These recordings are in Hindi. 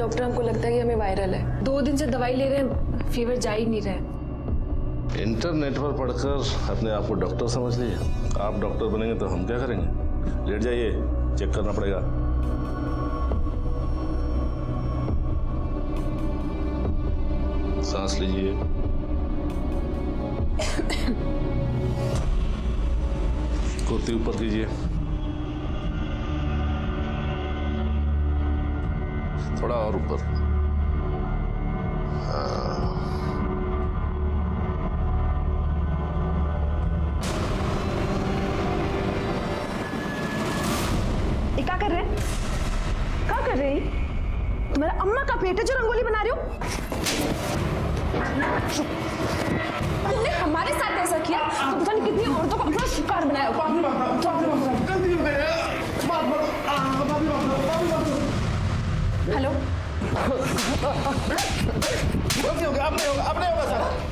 डॉक्टर हमको लगता है कि हमें वायरल है। 2 दिन से दवाई ले रहे हैं, फीवर जा ही नहीं रहा है। इंटरनेट पर पढ़कर अपने आप को डॉक्टर समझ लिए। आप डॉक्टर बनेंगे तो हम क्या करेंगे? लेट जाइए, चेक करना पड़ेगा। सांस लीजिए। कुर्ती ऊपर कीजिए, थोड़ा और ऊपर। ये क्या कर रहे हैं? क्या कर रहे हैं? तुम्हारा अम्मा का पेट है जो रंगोली बना रहे हो? तुमने हमारे साथ ऐसा किया तो पता नहीं कितनी औरतों को अपना शिकार बनाया होगा। हेलो,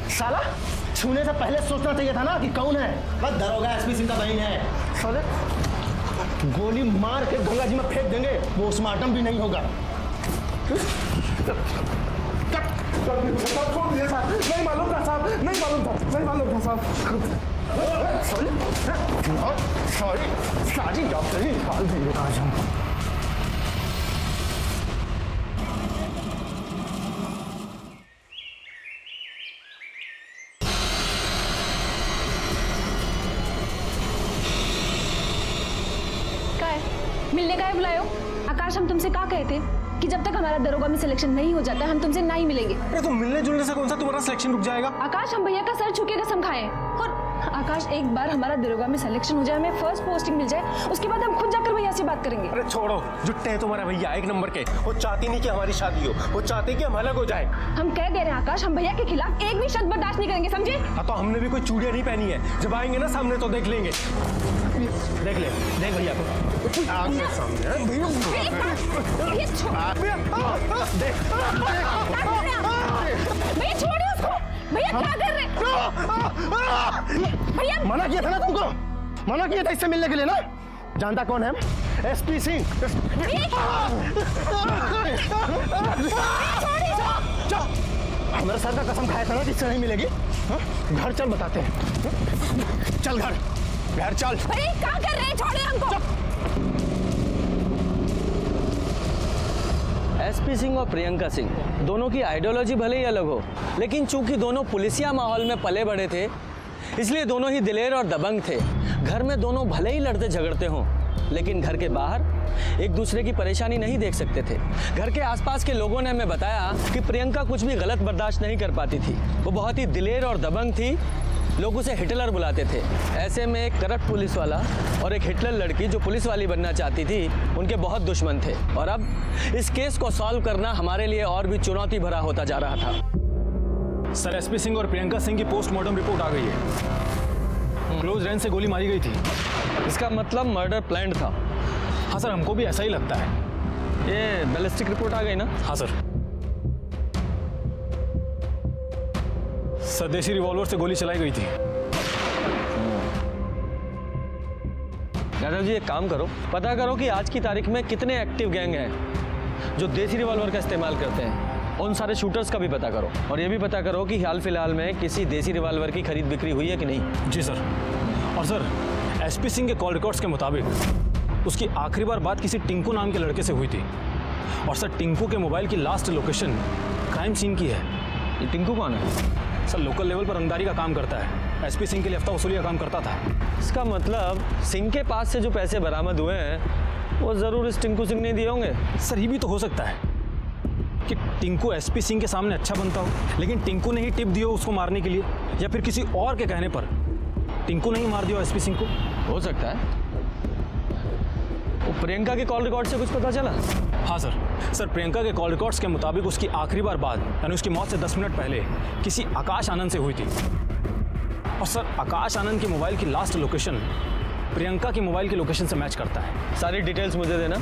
साला छूने से पहले सोचना चाहिए था ना कि कौन है। बस दरोगा एसपी सिंह का बहन है। साले गोली मार के गंगा जी में फेंक देंगे, पोस्टमार्टम भी नहीं होगा। नहीं मालूम था साहब, नहीं मालूम था साहब। सॉरी, सारी डॉक्टरी निकाल देंगे आज हम। मिलने का है बुलायो? आकाश, हम तुमसे क्या कहे थे कि जब तक हमारा दरोगा में सिलेक्शन नहीं हो जाता हम तुमसे नहीं मिलेंगे। अरे तो मिलने जुलने से कौन सा तुम्हारा सिलेक्शन रुक जाएगा? आकाश, हम भैया का सर छू के कसम खाए। और आकाश, एक बार हमारा दरोगा में सिलेक्शन हो जाए, हमें फर्स्ट पोस्टिंग मिल जाए, उसके बाद हम खुद जाकर भैया से बात करेंगे। अरे छोड़ो, जुट्टे हैं तुम्हारे भैया 1 नंबर के। वो चाहती नहीं कि हमारी शादी हो, वो चाहते कि हम अलग हो जाए। हम कह दे रहे हैं आकाश, हम भैया के खिलाफ एक भी शब्द बर्दाश्त नहीं करेंगे, समझे? हाँ तो हमने भी कोई चूड़ियां नहीं पहनी है। जब आएंगे ना सामने तो देख लेंगे। देख ले, देख भैया को आगे सामने। भैया छोड़िए उसको। भैया क्या कर रहे हैं? भैया मना किया था ना तुमको, मना किया था इससे मिलने के लिए ना। जानता कौन है हम? एसपी सिंह। हमारे सर का कसम खाया था ना कि इससे नहीं मिलेगी। घर चल बताते हैं। चल घर चल। भैया क्या कर रहे हैं? छोड़िए हमको। एसपी सिंह और प्रियंका सिंह दोनों की आइडियोलॉजी भले ही अलग हो, लेकिन चूंकि दोनों पुलिसिया माहौल में पले बड़े थे, इसलिए दोनों ही दिलेर और दबंग थे। घर में दोनों भले ही लड़ते झगड़ते हों, लेकिन घर के बाहर एक दूसरे की परेशानी नहीं देख सकते थे। घर के आसपास के लोगों ने हमें बताया कि प्रियंका कुछ भी गलत बर्दाश्त नहीं कर पाती थी। वो बहुत ही दिलेर और दबंग थी। लोग उसे हिटलर बुलाते थे। ऐसे में एक करप्ट पुलिस वाला और एक हिटलर लड़की जो पुलिस वाली बनना चाहती थी, उनके बहुत दुश्मन थे। और अब इस केस को सॉल्व करना हमारे लिए और भी चुनौती भरा होता जा रहा था। सर, एसपी सिंह और प्रियंका सिंह की पोस्टमार्टम रिपोर्ट आ गई है। क्लोज रेंज से गोली मारी गई थी। इसका मतलब मर्डर प्लान्ड था। हाँ सर, हमको भी ऐसा ही लगता है। ये बैलिस्टिक रिपोर्ट आ गई ना? हाँ सर। स्वदेशी रिवॉल्वर से गोली चलाई गई थी। यादव जी, एक काम करो, पता करो कि आज की तारीख में कितने एक्टिव गैंग हैं जो देसी रिवॉल्वर का इस्तेमाल करते हैं। उन सारे शूटर्स का भी पता करो, और ये भी पता करो कि हाल फिलहाल में किसी देसी रिवॉल्वर की खरीद बिक्री हुई है कि नहीं। जी सर। और सर, एसपी सिंह के कॉल रिकॉर्ड्स के मुताबिक उसकी आखिरी बार बात किसी टिंकू नाम के लड़के से हुई थी। और सर, टिंकू के मोबाइल की लास्ट लोकेशन क्राइम सीन की है। ये टिंकू कौन है? सर, लोकल लेवल पर रंगदारी का काम करता है। एसपी सिंह के लिए हफ्ता वसूली का काम करता था। इसका मतलब सिंह के पास से जो पैसे बरामद हुए हैं वो जरूर इस टिंकू सिंह ने दिए होंगे। सर, ये भी तो हो सकता है कि टिंकू एसपी सिंह के सामने अच्छा बनता हो, लेकिन टिंकू ने ही टिप दी हो उसको मारने के लिए, या फिर किसी और के कहने पर टिंकू ने ही मार दिया एसपी सिंह को। हो सकता है। वो प्रियंका के कॉल रिकॉर्ड से कुछ पता चला? हाँ सर। सर, प्रियंका के कॉल रिकॉर्ड्स के मुताबिक उसकी आखिरी बार बात यानी उसकी मौत से 10 मिनट पहले किसी आकाश आनंद से हुई थी। और सर, आकाश आनंद के मोबाइल की लास्ट लोकेशन प्रियंका के मोबाइल की लोकेशन से मैच करता है। सारी डिटेल्स मुझे देना,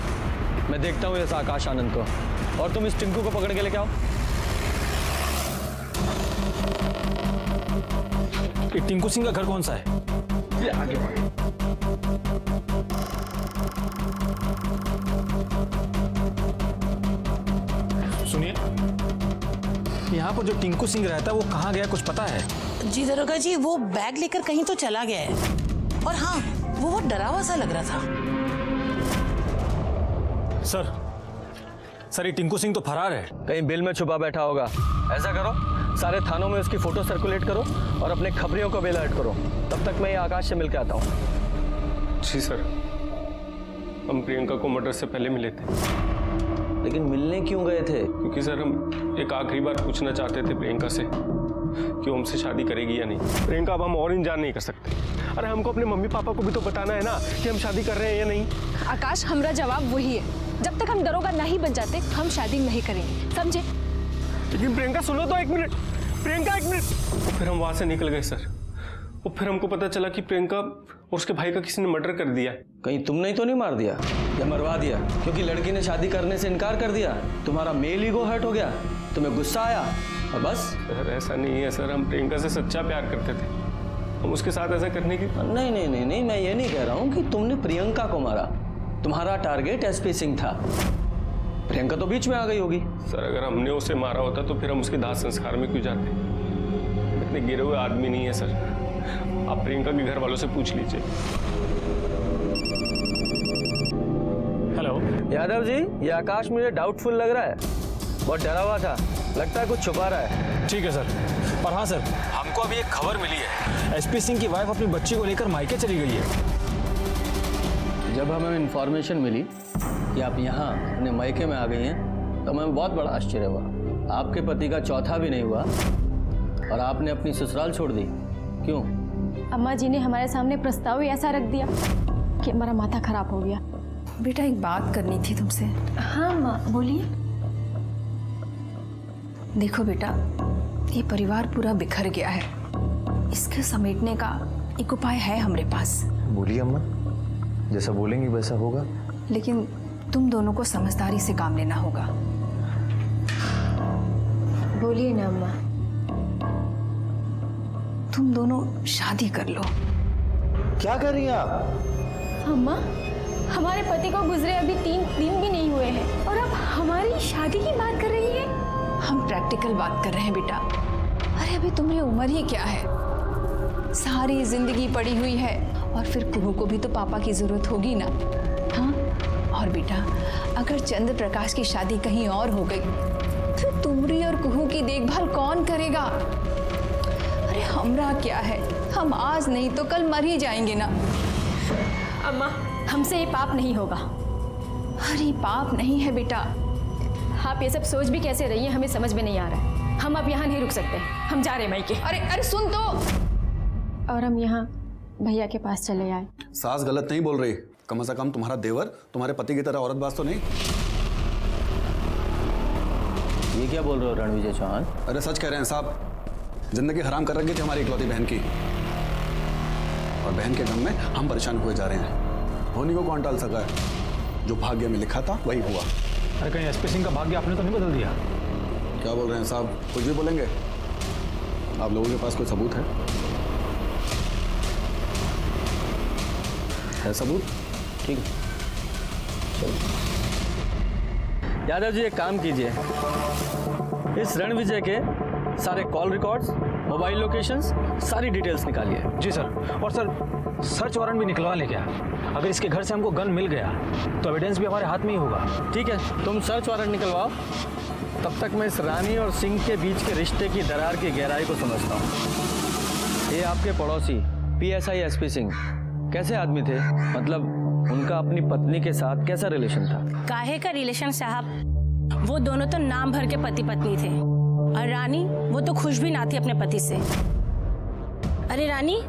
मैं देखता हूँ इस आकाश आनंद को, और तुम इस टिंकू को पकड़ के लेके आओ। ये टिंकू सिंह का घर कौन सा है? ये आगे यहाँ पर जो टिंकू सिंह रहता है वो कहाँ गया कुछ पता है? जी दरोगा जी, वो बैग लेकर कहीं तो चला गया है। और हाँ, वो बहुत डरा हुआ सा लग रहा था। सर ये टिंकू सिंह तो फरार है। कहीं बिल में छुपा बैठा होगा। ऐसा करो, सारे थानों में उसकी फोटो सर्कुलेट करो और अपने खबरियों को भी अलर्ट करो। तब तक मैं ये आकाश से मिल के आता हूँ। जी सर, हम प्रियंका को मर्डर से पहले मिले थे। लेकिन मिलने क्यों गए थे? क्योंकि सर हम एक आखिरी बार पूछना चाहते थे प्रियंका से कि वो हमसे शादी करेगी या नहीं। प्रियंका, अब हम और इंतजार नहीं कर सकते। अरे हमको अपने मम्मी पापा को भी तो बताना है ना कि हम शादी कर रहे हैं या नहीं। आकाश, हमारा जवाब वही है, जब तक हम दरोगा नहीं बन जाते हम शादी नहीं करेंगे, समझे? लेकिन प्रियंका सुनो तो, एक मिनट प्रियंका, एक मिनट। फिर हम वहां से निकल गए सर। और फिर हमको पता चला कि प्रियंका और उसके भाई का किसी ने मर्डर कर दिया। कहीं तुमने तो नहीं मार दिया या मरवा दिया? क्योंकि लड़की ने शादी करने से इनकार कर दिया, तुम्हारा मेल ईगो हर्ट हो गया, तुम्हें गुस्सा आया और बस? सर ऐसा नहीं है सर, हम प्रियंका से सच्चा प्यार करते थे। हम उसके साथ ऐसा करने की नहीं, मैं ये नहीं कह रहा हूँ कि तुमने प्रियंका को मारा। तुम्हारा टारगेट एसपी सिंह था, प्रियंका तो बीच में आ गई होगी। सर अगर हमने उसे मारा होता तो फिर हम उसके दाह संस्कार में क्यों जाते? इतने गिरे हुए आदमी नहीं है सर। आप प्रियंका के घर वालों से पूछ लीजिए। हेलो यादव जी, ये आकाश मुझे डाउटफुल लग रहा है, बहुत डरा हुआ था, लगता है कुछ छुपा रहा है। ठीक है सर। और हाँ सर, हमको अभी एक खबर मिली है, एसपी सिंह की वाइफ अपनी बच्ची को लेकर मायके चली गई है। जब हमें इन्फॉर्मेशन मिली कि आप यहाँ अपने मायके में आ गई हैं तो हमें बहुत बड़ा आश्चर्य हुआ। आपके पति का चौथा भी नहीं हुआ और आपने अपनी ससुराल छोड़ दी, क्यों? अम्मा जी ने हमारे सामने प्रस्ताव ही ऐसा रख दिया कि हमारा माथा खराब हो गया। बेटा एक बात करनी थी तुमसे। हाँ माँ, बोलिए। देखो बेटा, ये परिवार पूरा बिखर गया है, इसके समेटने का एक उपाय है हमारे पास। बोलिए अम्मा, जैसा बोलेंगी वैसा होगा। लेकिन तुम दोनों को समझदारी से काम लेना होगा। बोलिए ना अम्मा। तुम दोनों शादी कर लो। क्या कर रही हैं आप? अम्मा, हमारे पति को गुजरे अभी 3 दिन भी नहीं हुए हैं और अब हमारी शादी की बात कर रही है। हम प्रैक्टिकल बात कर रहे हैं बेटा। अरे अभी तुम्हारी उम्र ही क्या है, सारी जिंदगी पड़ी हुई है और फिर कुहू को भी तो पापा की जरूरत होगी ना। हाँ, और बेटा अगर चंद्र प्रकाश की शादी कहीं और हो गई फिर तुम्हारी और कुहू की देखभाल कौन करेगा? अरे हमरा क्या है, हम आज नहीं तो कल मर ही जाएंगे ना। अम्मा, हमसे ये पाप नहीं होगा। अरे पाप नहीं है बेटा। आप ये सब सोच भी कैसे रही हैं, हमें समझ में नहीं आ रहा है। हम अब यहाँ नहीं रुक सकते, हम जा रहे हैं मायके। अरे सुन तो। और हम यहाँ भैया के पास चले आए। सास गलत नहीं बोल रही, कम से कम तुम्हारा देवर तुम्हारे पति की तरह औरतबाज तो नहीं। ये क्या बोल रहे हो रणविजय चौहान? अरे सच कह रहे हैं साहब, जिंदगी हराम कर रखी थी हमारी इकलौती बहन की, और बहन के गम में हम परेशान हुए जा रहे हैं। होनी को कौन टाल सका है? जो भाग्य में लिखा था वही हुआ। अरे कहीं एसपी सिंह का भाग्य आपने तो नहीं बदल दिया? क्या बोल रहे हैं साहब, कुछ भी बोलेंगे? आप लोगों के पास कोई सबूत है सबूत? ठीक है, यादव जी एक काम कीजिए, इस रणविजय के सारे कॉल रिकॉर्ड्स, मोबाइल लोकेशंस, सारी डिटेल्स निकालिए। जी सर। और सर सर्च वारंट भी निकलवा ले क्या? अगर इसके घर से हमको गन मिल गया तो एविडेंस भी हमारे हाथ में ही होगा। ठीक है, तुम सर्च वारंट निकलवाओ, तब तक मैं इस रानी और सिंह के बीच के रिश्ते की दरार की गहराई को समझता हूँ। ये आपके पड़ोसी PSI एसपी सिंह कैसे आदमी थे? मतलब उनका अपनी पत्नी के साथ कैसा रिलेशन था? काहे का रिलेशन साहब, वो दोनों तो नाम भर के पति पत्नी थे। और रानी, वो तो खुश भी ना थी अपने पति से। अरे रानी,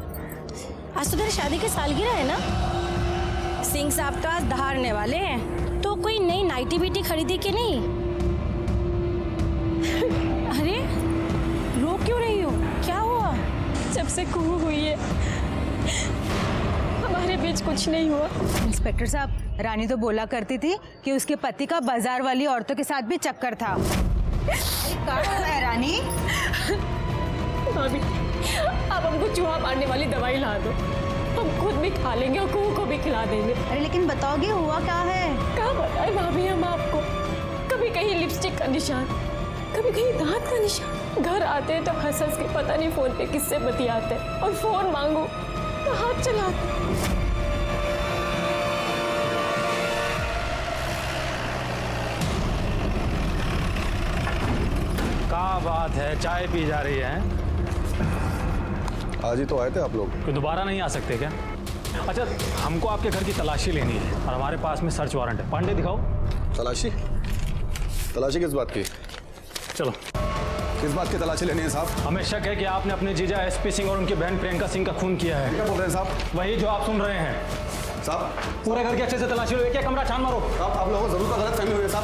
आज तो तेरी शादी की सालगिरह है ना? सिंह साहब तो आज दहाड़ने वाले हैं, तो कोई नई नाइटी बीटी खरीदी कि नहीं? अरे रो क्यों रही हो, क्या हुआ? जब से कुहू हुई है हमारे बीच कुछ नहीं हुआ। इंस्पेक्टर साहब, रानी तो बोला करती थी कि उसके पति का बाजार वाली औरतों के साथ भी चक्कर था। क्या है रानी? भाभी, आप हमको चूहा मारने वाली दवाई ला दो, हम खुद भी खा लेंगे और कुहू को भी खिला देंगे। अरे लेकिन बताओगे हुआ क्या है? क्या बताएं भाभी हम आपको, कभी कहीं लिपस्टिक का निशान, कभी कहीं दांत का निशान, घर आते हैं तो हंस हंस के पता नहीं फोन पे किससे बतियाते हैं, और फोन मांगो तो हाथ चलाते। क्या बात है, चाय पी जा रही है? आज ही तो आए थे आप लोग। तो दोबारा नहीं आ सकते क्या? अच्छा, हमको आपके घर की तलाशी लेनी है और हमारे पास में सर्च वारंट है। पांडे दिखाओ। तलाशी? तलाशी किस बात की? चलो। किस बात की तलाशी लेनी है साहब? हमें शक है कि आपने अपने जीजा एसपी सिंह और उनकी बहन प्रियंका सिंह का खून किया है। क्या बोल रहे हैं साहब? वही जो आप सुन रहे हैं। साहब पूरे घर के अच्छे से तलाशी लो, एक एक कमरा छान मारो। साहब आप लोगों को जरूर गलत फहमी हुई है साहब।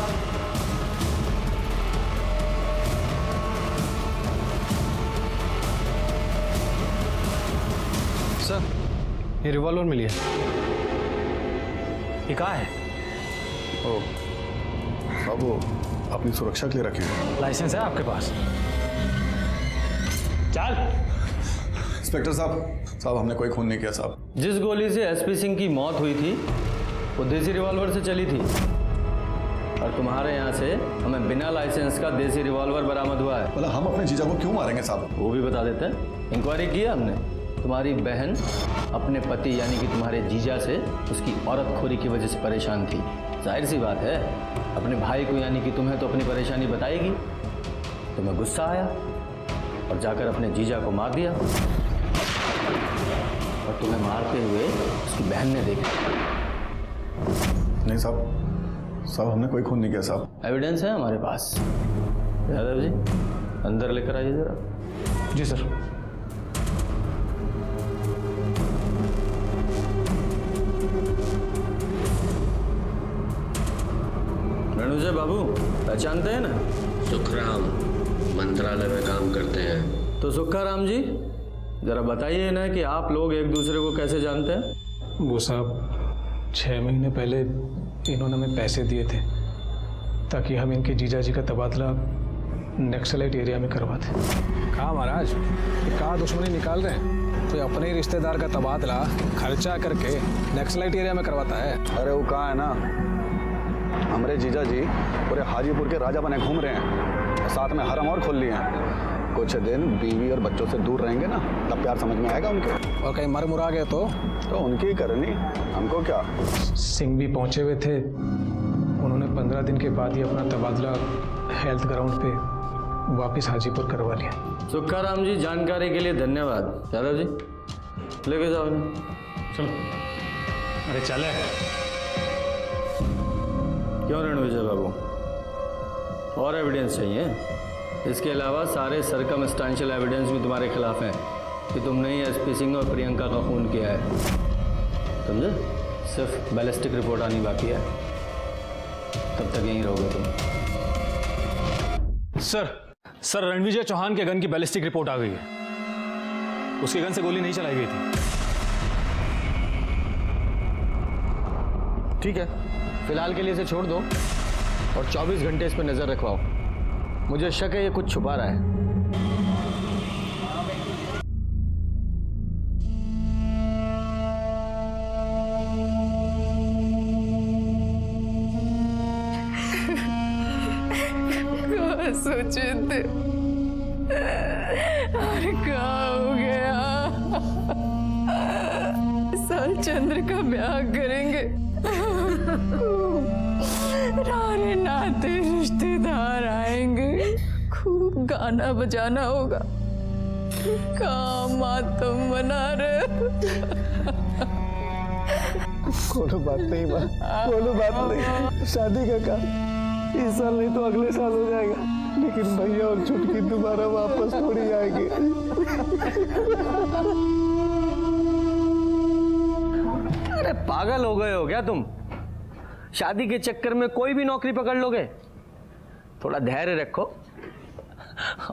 सर, ये रिवॉल्वर मिली है। ये कहाँ है? ओ, साहब वो अपनी सुरक्षा के लिए रखे हैं। लाइसेंस है आपके पास? चल। इंस्पेक्टर साहब हमने कोई खून नहीं किया साहब। जिस गोली से एसपी सिंह की मौत हुई थी वो देसी रिवॉल्वर से चली थी, और तुम्हारे यहाँ से हमें बिना लाइसेंस का देसी रिवॉल्वर बरामद हुआ है। मतलब हम अपने जीजा को क्यों मारेंगे साहब? वो भी बता देते हैं। इंक्वायरी किया हमने। तुम्हारी बहन अपने पति यानी कि तुम्हारे जीजा से उसकी औरतखोरी की वजह से परेशान थी। जाहिर सी बात है, अपने भाई को यानी कि तुम्हें तो अपनी परेशानी बताएगी। तुम्हें गुस्सा आया और जाकर अपने जीजा को मार दिया, और तुम्हें मारते हुए उसकी बहन ने देखा। नहीं साहब हमने कोई खून नहीं किया साहब। एविडेंस है हमारे पास। यादव जी, अंदर लेकर आइए जरा। जी सर। रणुजय बाबू पहचानते हैं ना? सुखराम मंत्रालय में काम करते हैं। तो सुखाराम जी, जरा बताइए ना कि आप लोग एक दूसरे को कैसे जानते हैं? वो साहब 6 महीने पहले इन्होंने हमें पैसे दिए थे ताकि हम इनके जीजा जी का तबादला नक्सलाइट एरिया में करवाते। कहाँ महाराज, ये कहाँ दुश्मनी निकाल रहे हैं? कोई अपने ही रिश्तेदार का तबादला खर्चा करके नक्सलाइट एरिया में करवाता है? अरे वो कहाँ है ना, हमारे जीजा जी पूरे हाजीपुर के राजा बने घूम रहे हैं और साथ में हरम और खोल लिए हैं। कुछ दिन बीवी और बच्चों से दूर रहेंगे ना, तब प्यार समझ में आएगा उनके। और कहीं मर मुरा गए तो उनकी ही करनी, हमको क्या। सिंह भी पहुंचे हुए थे। उन्होंने 15 दिन के बाद ही अपना तबादला हेल्थ ग्राउंड पे वापस हाजीपुर करवा लिया। सुखाराम जी, जानकारी के लिए धन्यवाद। यादव जी लेके जाओ ना। चलो। अरे चले। क्यों रणविजय बाबू, और एविडेंस चाहिए? इसके अलावा सारे सर्कमस्टेंशियल एविडेंस भी तुम्हारे खिलाफ हैं कि तुमने ही एसपी सिंह और प्रियंका का खून किया है। समझे? सिर्फ बैलिस्टिक रिपोर्ट आनी बाकी है, तब तक यहीं रहोगे तुम। सर रणविजय चौहान के गन की बैलिस्टिक रिपोर्ट आ गई है। उसके गन से गोली नहीं चलाई गई थी। ठीक है, फिलहाल के लिए इसे छोड़ दो और 24 घंटे इस पर नजर रखवाओ। मुझे शक है ये कुछ छुपा रहा है। सोचे थे अरे क्या हो गया? साल चंद्र का ब्याह करेंगे, सारे नाते रिश्तेदार आएंगे, खूब गाना बजाना होगा, काम मातम मना रहे। कोनो बात नहीं माँ, कोनो बात नहीं। शादी का काम इस साल नहीं तो अगले साल हो जाएगा, लेकिन भैया और छुटकी दोबारा वापस थोड़ी आएंगे। अरे पागल हो गए हो क्या तुम? शादी के चक्कर में कोई भी नौकरी पकड़ लोगे? थोड़ा धैर्य रखो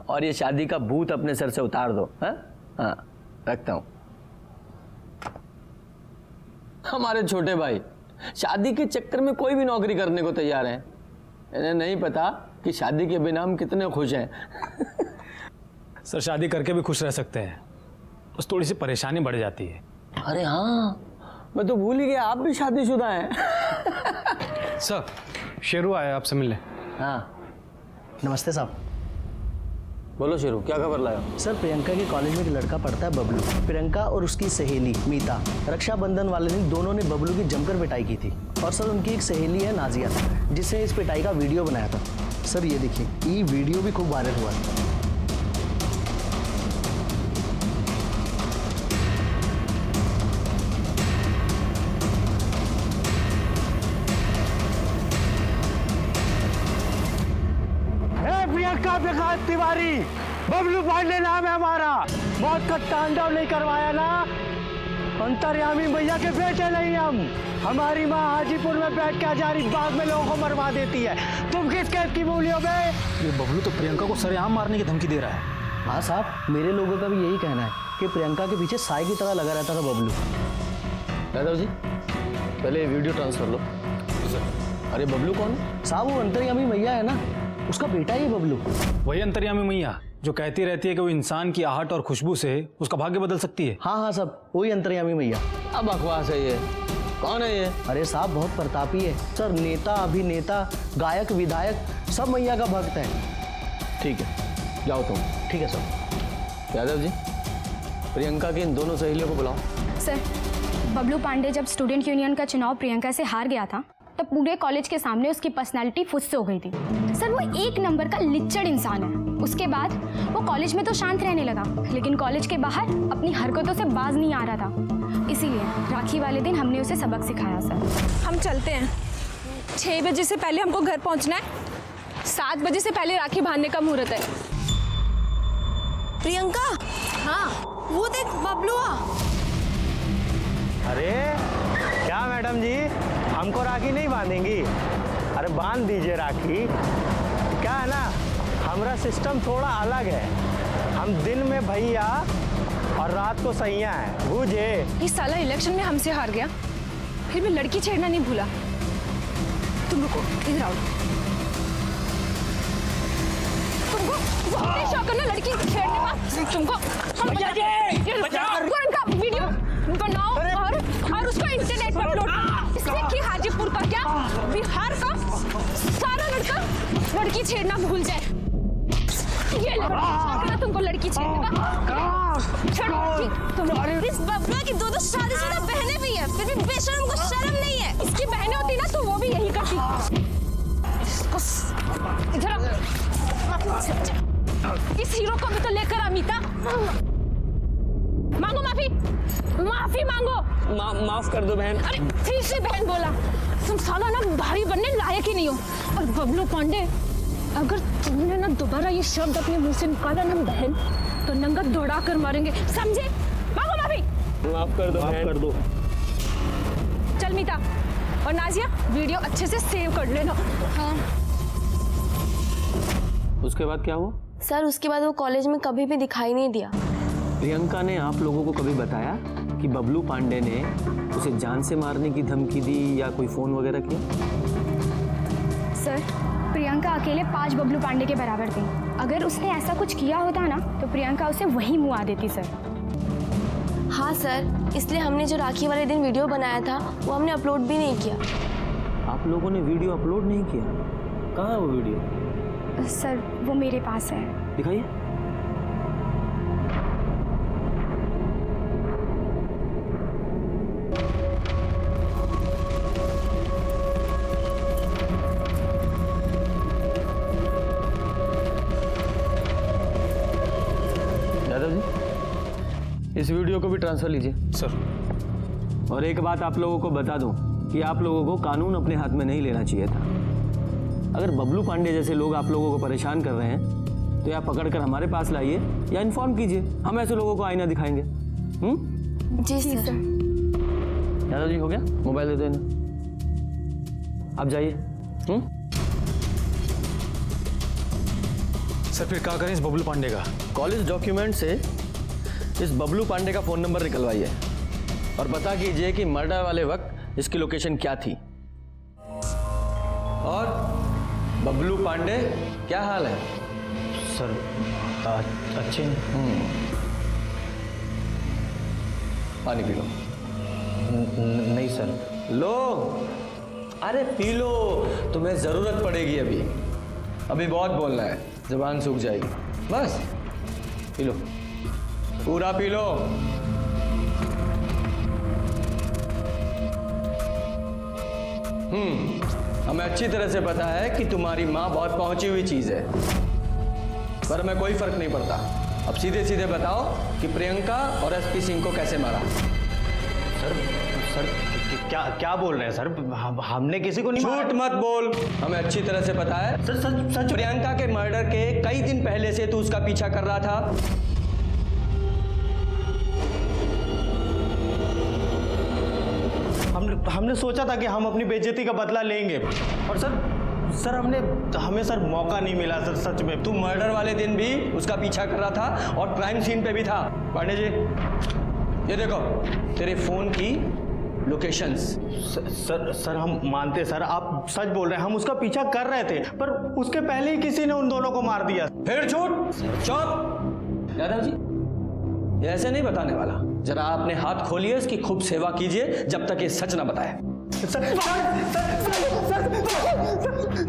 और ये शादी का भूत अपने सर से उतार दो। हाँ, रखता हूं। हमारे छोटे भाई शादी के चक्कर में कोई भी नौकरी करने को तैयार हैं। इन्हें नहीं पता कि शादी के बिना हम कितने खुश हैं। सर, शादी करके भी खुश रह सकते हैं, बस थोड़ी सी परेशानी बढ़ जाती है। अरे हाँ, मैं तो भूल ही गया, आप भी शादीशुदा हैं। सर, शेरू आया आपसे मिलने। हाँ, नमस्ते साहब। बोलो शेरू, क्या खबर लाया? सर, प्रियंका के कॉलेज में एक लड़का पढ़ता है बबलू। प्रियंका और उसकी सहेली मीता रक्षाबंधन वाले दिन दोनों ने बबलू की जमकर पिटाई की थी। और सर, उनकी एक सहेली है नाजिया, जिसने इस पिटाई का वीडियो बनाया था। सर ये देखिए, ये वीडियो भी खूब वायरल हुआ था। प्रियंका विकास तिवारी, बबलू पांडे नाम है हमारा। मौत का तांडव नहीं करवाया ना, अंतर्यामी मैया के बेटे नहीं हम। हमारी माँ हाजीपुर में बैठ के हजारीबाग में लोगों को मरवा देती है। तुम किस केस की मूलियों में? ये बबलू तो प्रियंका को सरेआम मारने की धमकी दे रहा है। हाँ साहब, मेरे लोगों का भी यही कहना है कि प्रियंका के पीछे साई की तरह लगा रहता था बबलू। यादव जी, पहले ये वीडियो ट्रांसफर लो। अरे बबलू कौन है? साहब, वो अंतर्यामी मैया है ना, उसका बेटा ही है बबलू। वही अंतर्यामी मैया जो कहती रहती है कि वो इंसान की आहट और खुशबू से उसका भाग्य बदल सकती है। हाँ हाँ सब, वही अंतर्यामी मैया। अब बकवास है ये। कौन है ये? अरे साहब, बहुत प्रतापी है सर, नेता, अभिनेता, गायक, विधायक, सब मैया का भक्त है। ठीक है, जाओ तुम। ठीक है सर। यादव जी, प्रियंका की इन दोनों सहेलियों को बुलाओ। सर, बबलू पांडे जब स्टूडेंट यूनियन का चुनाव प्रियंका से हार गया था, तब पूरे कॉलेज के सामने उसकी पर्सनालिटी फुस हो गई थी। सर, वो एक नंबर का लिच्चड़ इंसान है। उसके बाद वो कॉलेज में तो शांत रहने लगा, लेकिन कॉलेज के बाहर अपनी हरकतों से बाज नहीं आ रहा था। इसीलिए राखी वाले दिन हमने उसे सबक सिखाया। सर, हम चलते हैं। 6 बजे से पहले हमको घर पहुंचना है। 7 बजे से पहले राखी बांधने का मुहूर्त है। प्रियंका, हाँ, वो देख बबलू। अरे क्या मैडम जी, हमको राखी नहीं बांधेंगी? अरे बांध दीजिए राखी। क्या है ना, हमारा सिस्टम थोड़ा अलग है। हम दिन में भैया और रात को सैया है, बूझे? ये साला इलेक्शन में हमसे हार गया, फिर भी लड़की छेड़ना नहीं भूला। तुम रुको, इधर आओ। तुमको बहुत शौक है ना लड़की छेड़ने का। तुमको तुरंत वीडियो बनाओ और उसको इंटरनेट पर अपलोड। इससे कि हाजीपुर का क्या, बिहार का सारा लड़का लड़की छेड़ना भूल जाए। ये शौक है ना तुमको लड़की छेड़ने का। तुम इस बबलू की 2 शादीशुदा बहनें भी है, फिर भी बेशर्म को शर्म नहीं है। इसकी बहनें होती ना तो वो भी यही करती। इधर इस हीरो को भी तो लेकर अमिता। मांगो माफी, माफी मांगो। माफ कर दो बहन। अरे फिर से बहन बोला। तुम साला ना भारी बनने लायक ही नहीं हो। और बबलू पांडे, अगर तुमने ना दोबारा ये शब्द अपने मुंह से निकाला ना बहन, तो नंगा दौड़ा कर मारेंगे, समझे? मांगो माफी। माफ कर दो, माफ कर दो। चल मीता और नाजिया, वीडियो अच्छे से सेव कर लेना। हाँ। उसके बाद क्या हुआ? सर, उसके बाद वो कॉलेज में कभी भी दिखाई नहीं दिया। प्रियंका ने आप लोगों को कभी बताया कि बबलू पांडे ने उसे जान से मारने की धमकी दी या कोई फोन वगैरह किया? सर, प्रियंका अकेले 5 बबलू पांडे के बराबर थी। अगर उसने ऐसा कुछ किया होता ना, तो प्रियंका उसे वहीं मुआ देती। सर, हाँ सर, इसलिए हमने जो राखी वाले दिन वीडियो बनाया था वो हमने अपलोड भी नहीं किया। आप लोगों ने वीडियो अपलोड नहीं किया? कहाँ है वो वीडियो? सर, वो मेरे पास है। दिखाइए। यादव जी, इस वीडियो को भी ट्रांसफर लीजिए। सर। और एक बात आप लोगों को बता दूं कि आप लोगों को कानून अपने हाथ में नहीं लेना चाहिए था। अगर बबलू पांडे जैसे लोग आप लोगों को परेशान कर रहे हैं, तो या पकड़कर हमारे पास लाइए या इन्फॉर्म कीजिए। हम ऐसे लोगों को आईना दिखाएंगे। जी सर। यादव जी, हो गया? मोबाइल दे दो इन्हें। आप जाइए। सर, फिर क्या करें इस बबलू पांडे का? कॉलेज डॉक्यूमेंट से इस बबलू पांडे का फोन नंबर निकलवाइए और पता कीजिए कि मर्डर वाले वक्त इसकी लोकेशन क्या थी। और बबलू पांडे, क्या हाल है? सर, अच्छे हैं। पानी पी लो। नहीं सर। लो, अरे पी लो, तुम्हें जरूरत पड़ेगी। अभी बहुत बोलना है, जुबान सूख जाएगी। बस पी लो, पूरा पी लो। हमें अच्छी तरह से पता है कि तुम्हारी माँ बहुत पहुंची हुई चीज है, पर हमें कोई फर्क नहीं पड़ता। अब सीधे सीधे बताओ कि प्रियंका और एसपी सिंह को कैसे मारा। सर क्या बोल रहे हैं सर? हमने किसी को नहीं मारा। झूठ मत बोल, हमें अच्छी तरह से पता है। सच प्रियंका के मर्डर के कई दिन पहले से तू उसका पीछा कर रहा था। हमने सोचा था कि हम अपनी बेइज्जती का बदला लेंगे, और सर हमें सर मौका नहीं मिला सर, सच में। तू मर्डर वाले दिन भी उसका पीछा कर रहा था और क्राइम सीन पे भी था। पांडे जी, ये देखो तेरे फोन की लोकेशंस। सर हम मानते सर, आप सच बोल रहे हैं, हम उसका पीछा कर रहे थे, पर उसके पहले ही किसी ने उन दोनों को मार दिया। फिर झूठ। चुप यादव जी, ये ऐसे नहीं बताने वाला। जरा आपने हाथ खोलिए, इसकी खूब सेवा कीजिए जब तक ये सच ना बताए।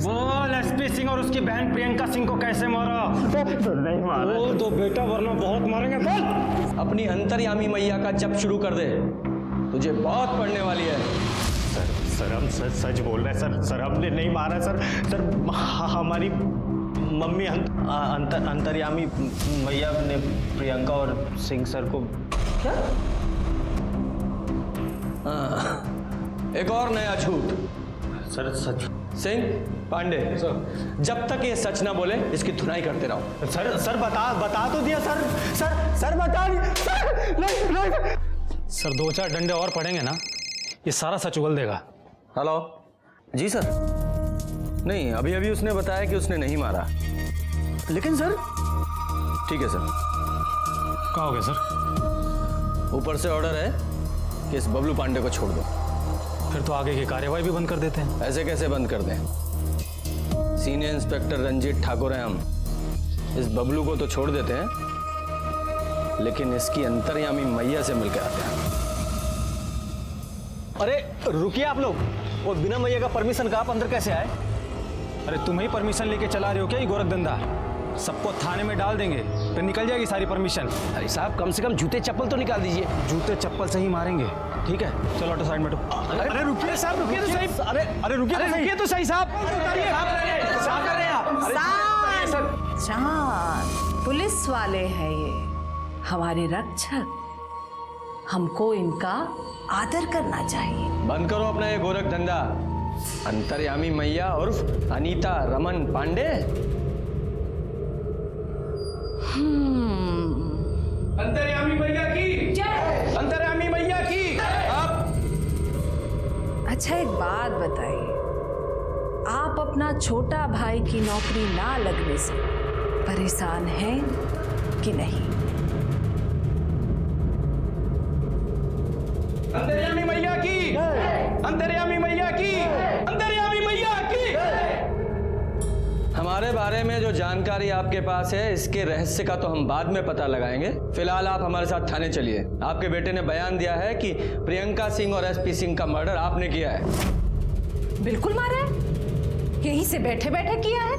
बोल एसपी सिंह और उसकी बहन प्रियंका सिंह को कैसे मारा? नहीं मारा। बोल तो बेटा, वरना बहुत मारेंगे। बोल। अपनी अंतर्यामी मैया का जप शुरू कर दे, तुझे बहुत पड़ने वाली है। सर हम सच बोल रहे हैं सर हमने नहीं मारा सर। हमारी मम्मी अंतर्यामी मैया ने प्रियंका और सिंह सर को। क्या? एक और नया झूठ। सर सच। सिंह, पांडे, जब तक ये सच ना बोले इसकी धुनाई करते रहो। सर बता तो दिया सर बता नहीं। सर 2-4 डंडे और पड़ेंगे ना, ये सारा सच उगल देगा। हेलो जी सर। नहीं, अभी अभी उसने बताया कि उसने नहीं मारा। लेकिन सर। ठीक है सर। क्या हो गया सर? ऊपर से ऑर्डर है कि इस बबलू पांडे को छोड़ दो। फिर तो आगे की कार्यवाही भी बंद कर देते हैं। ऐसे कैसे बंद कर दें? सीनियर इंस्पेक्टर रंजीत ठाकुर हैं हम। इस बबलू को तो छोड़ देते हैं, लेकिन इसकी अंतर्यामी मैया से मिलकर आते हैं। अरे रुकिए आप लोग, वो बिना मैया का परमिशन का आप अंदर कैसे आए? अरे तुम ही परमिशन लेके चला रहे हो क्या ये गोरख धंधा? सबको थाने में डाल देंगे, फिर निकल जाएगी सारी परमिशन। अरे साहब, कम से कम जूते चप्पल तो निकाल दीजिए। जूते चप्पल से ही मारेंगे, ठीक है? चलो ऑटो साइड में बैठो। अरे रुकिए साहब, रुकिए तो सही। अरे रुकिए तो सही साहब। शांत, पुलिस वाले हैं ये, हमारे रक्षक। हमको इनका आदर करना चाहिए। बंद करो अपना ये गोरख धंधा। अंतर्यामी मैया उर्फ अनीता रमन पांडे। अंतर्यामी मैया की जय। अंतर्यामी मैया की। अच्छा एक बात बताइए, आप अपना छोटा भाई की नौकरी ना लगने से परेशान हैं कि नहीं? अंतर्यामी मैया की। अंतर्यामी मैया की। अंतर्यामी मैया की। हमारे बारे में जो जानकारी आपके पास है, इसके रहस्य का तो हम बाद में पता लगाएंगे। फिलहाल आप हमारे साथ थाने चलिए। आपके बेटे ने बयान दिया है कि प्रियंका सिंह और एसपी सिंह का मर्डर आपने किया है। बिल्कुल मारा है, यहीं से बैठे बैठे किया है।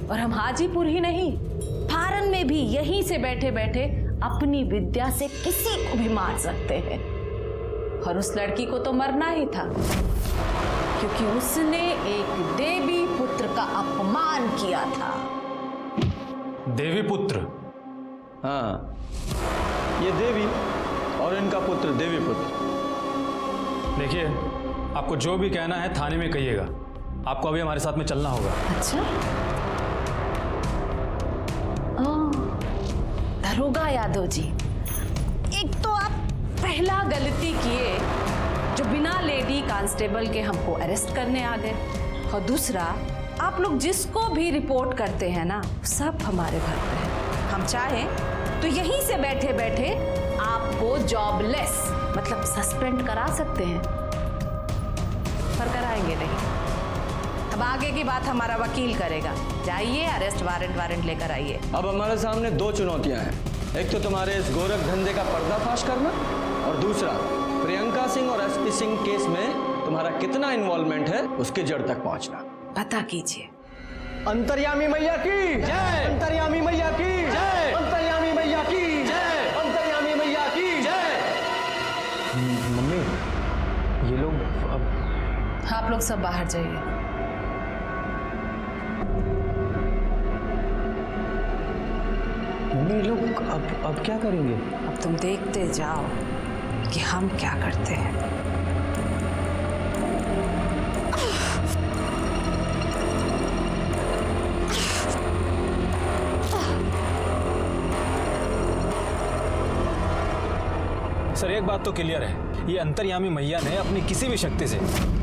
और हम हाजीपुर ही नहीं, फारन में भी यहीं से बैठे बैठे अपनी विद्या से किसी को भी मार सकते हैं। और उस लड़की को तो मरना ही था, क्योंकि उसने एक देवी पुत्र का अपमान किया था। देवी पुत्र? हाँ, ये देवी और इनका पुत्र देवी पुत्र। देखिए, आपको जो भी कहना है थाने में कहिएगा। आपको अभी हमारे साथ में चलना होगा। अच्छा, दरोगा यादव जी, एक तो आप पहला गलती किए जो बिना लेडी कांस्टेबल के हमको अरेस्ट करने आ गए, और दूसरा आप लोग जिसको भी रिपोर्ट करते हैं ना, सब हमारे घर पे है। हम चाहें तो यहीं से बैठे बैठे आपको जॉबलेस मतलब सस्पेंड करा सकते हैं, पर कराएंगे नहीं। अब आगे की बात हमारा वकील करेगा। जाइए, अरेस्ट वारंट लेकर आइए। अब हमारे सामने दो चुनौतियां हैं। एक तो तुम्हारे इस गोरख धंधे का पर्दाफाश करना, और दूसरा प्रियंका सिंह और एसपी सिंह केस में तुम्हारा कितना इन्वॉल्वमेंट है उसके जड़ तक पहुंचना। पता कीजिए, अंतर्यामी मैया की जय, अंतर्यामी मैया की जय, अंतर्यामी मैया की जय, अंतर्यामी मैया की जय। मम्मी, ये लोग अब आप लोग सब बाहर जाइए। मम्मी, ये लोग अब क्या करेंगे? अब तुम देखते जाओ कि हम क्या करते हैं। सर एक बात तो क्लियर है, ये अंतर्यामी मैया ने अपनी किसी भी शक्ति से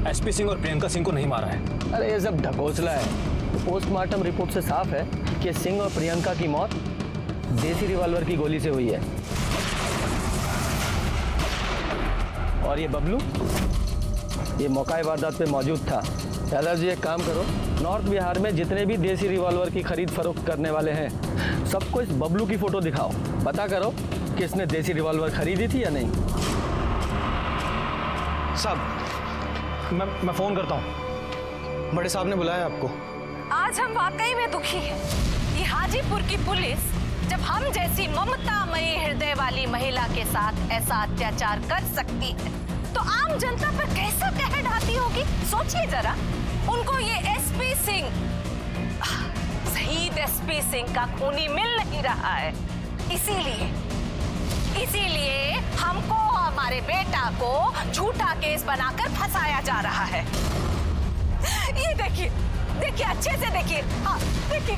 एसपी सिंह और प्रियंका सिंह को नहीं मारा है। अरे ये सब ढकोसला है। पोस्टमार्टम रिपोर्ट से साफ है कि सिंह और प्रियंका की मौत देसी रिवॉल्वर की गोली से हुई है। और ये बबलू, ये मौका वारदात पे मौजूद था। यादव जी एक काम करो, नॉर्थ बिहार में जितने भी देसी रिवॉल्वर की खरीद फरोख्त करने वाले हैं सबको इस बबलू की फोटो दिखाओ, पता करो कि इसने देसी रिवॉल्वर खरीदी थी या नहीं। साहब मैं फोन करता हूँ। बड़े साहब ने बुलाया आपको। आज हम वाकई में दुखी हैं कि हाजीपुर की पुलिस जब हम जैसी ममतामयी हृदय वाली महिला के साथ ऐसा अत्याचार कर सकती है तो आम जनता पर कैसा कहर ढाती होगी। सोचिए जरा, उनको ये एसपी सिंह, शहीद एसपी सिंह का खूनी मिल नहीं रहा है। इसीलिए हमको हमारे बेटा को झूठा केस बनाकर फंसाया जा रहा है। ये देखिए, अच्छे से देखिए। हाँ देखिए,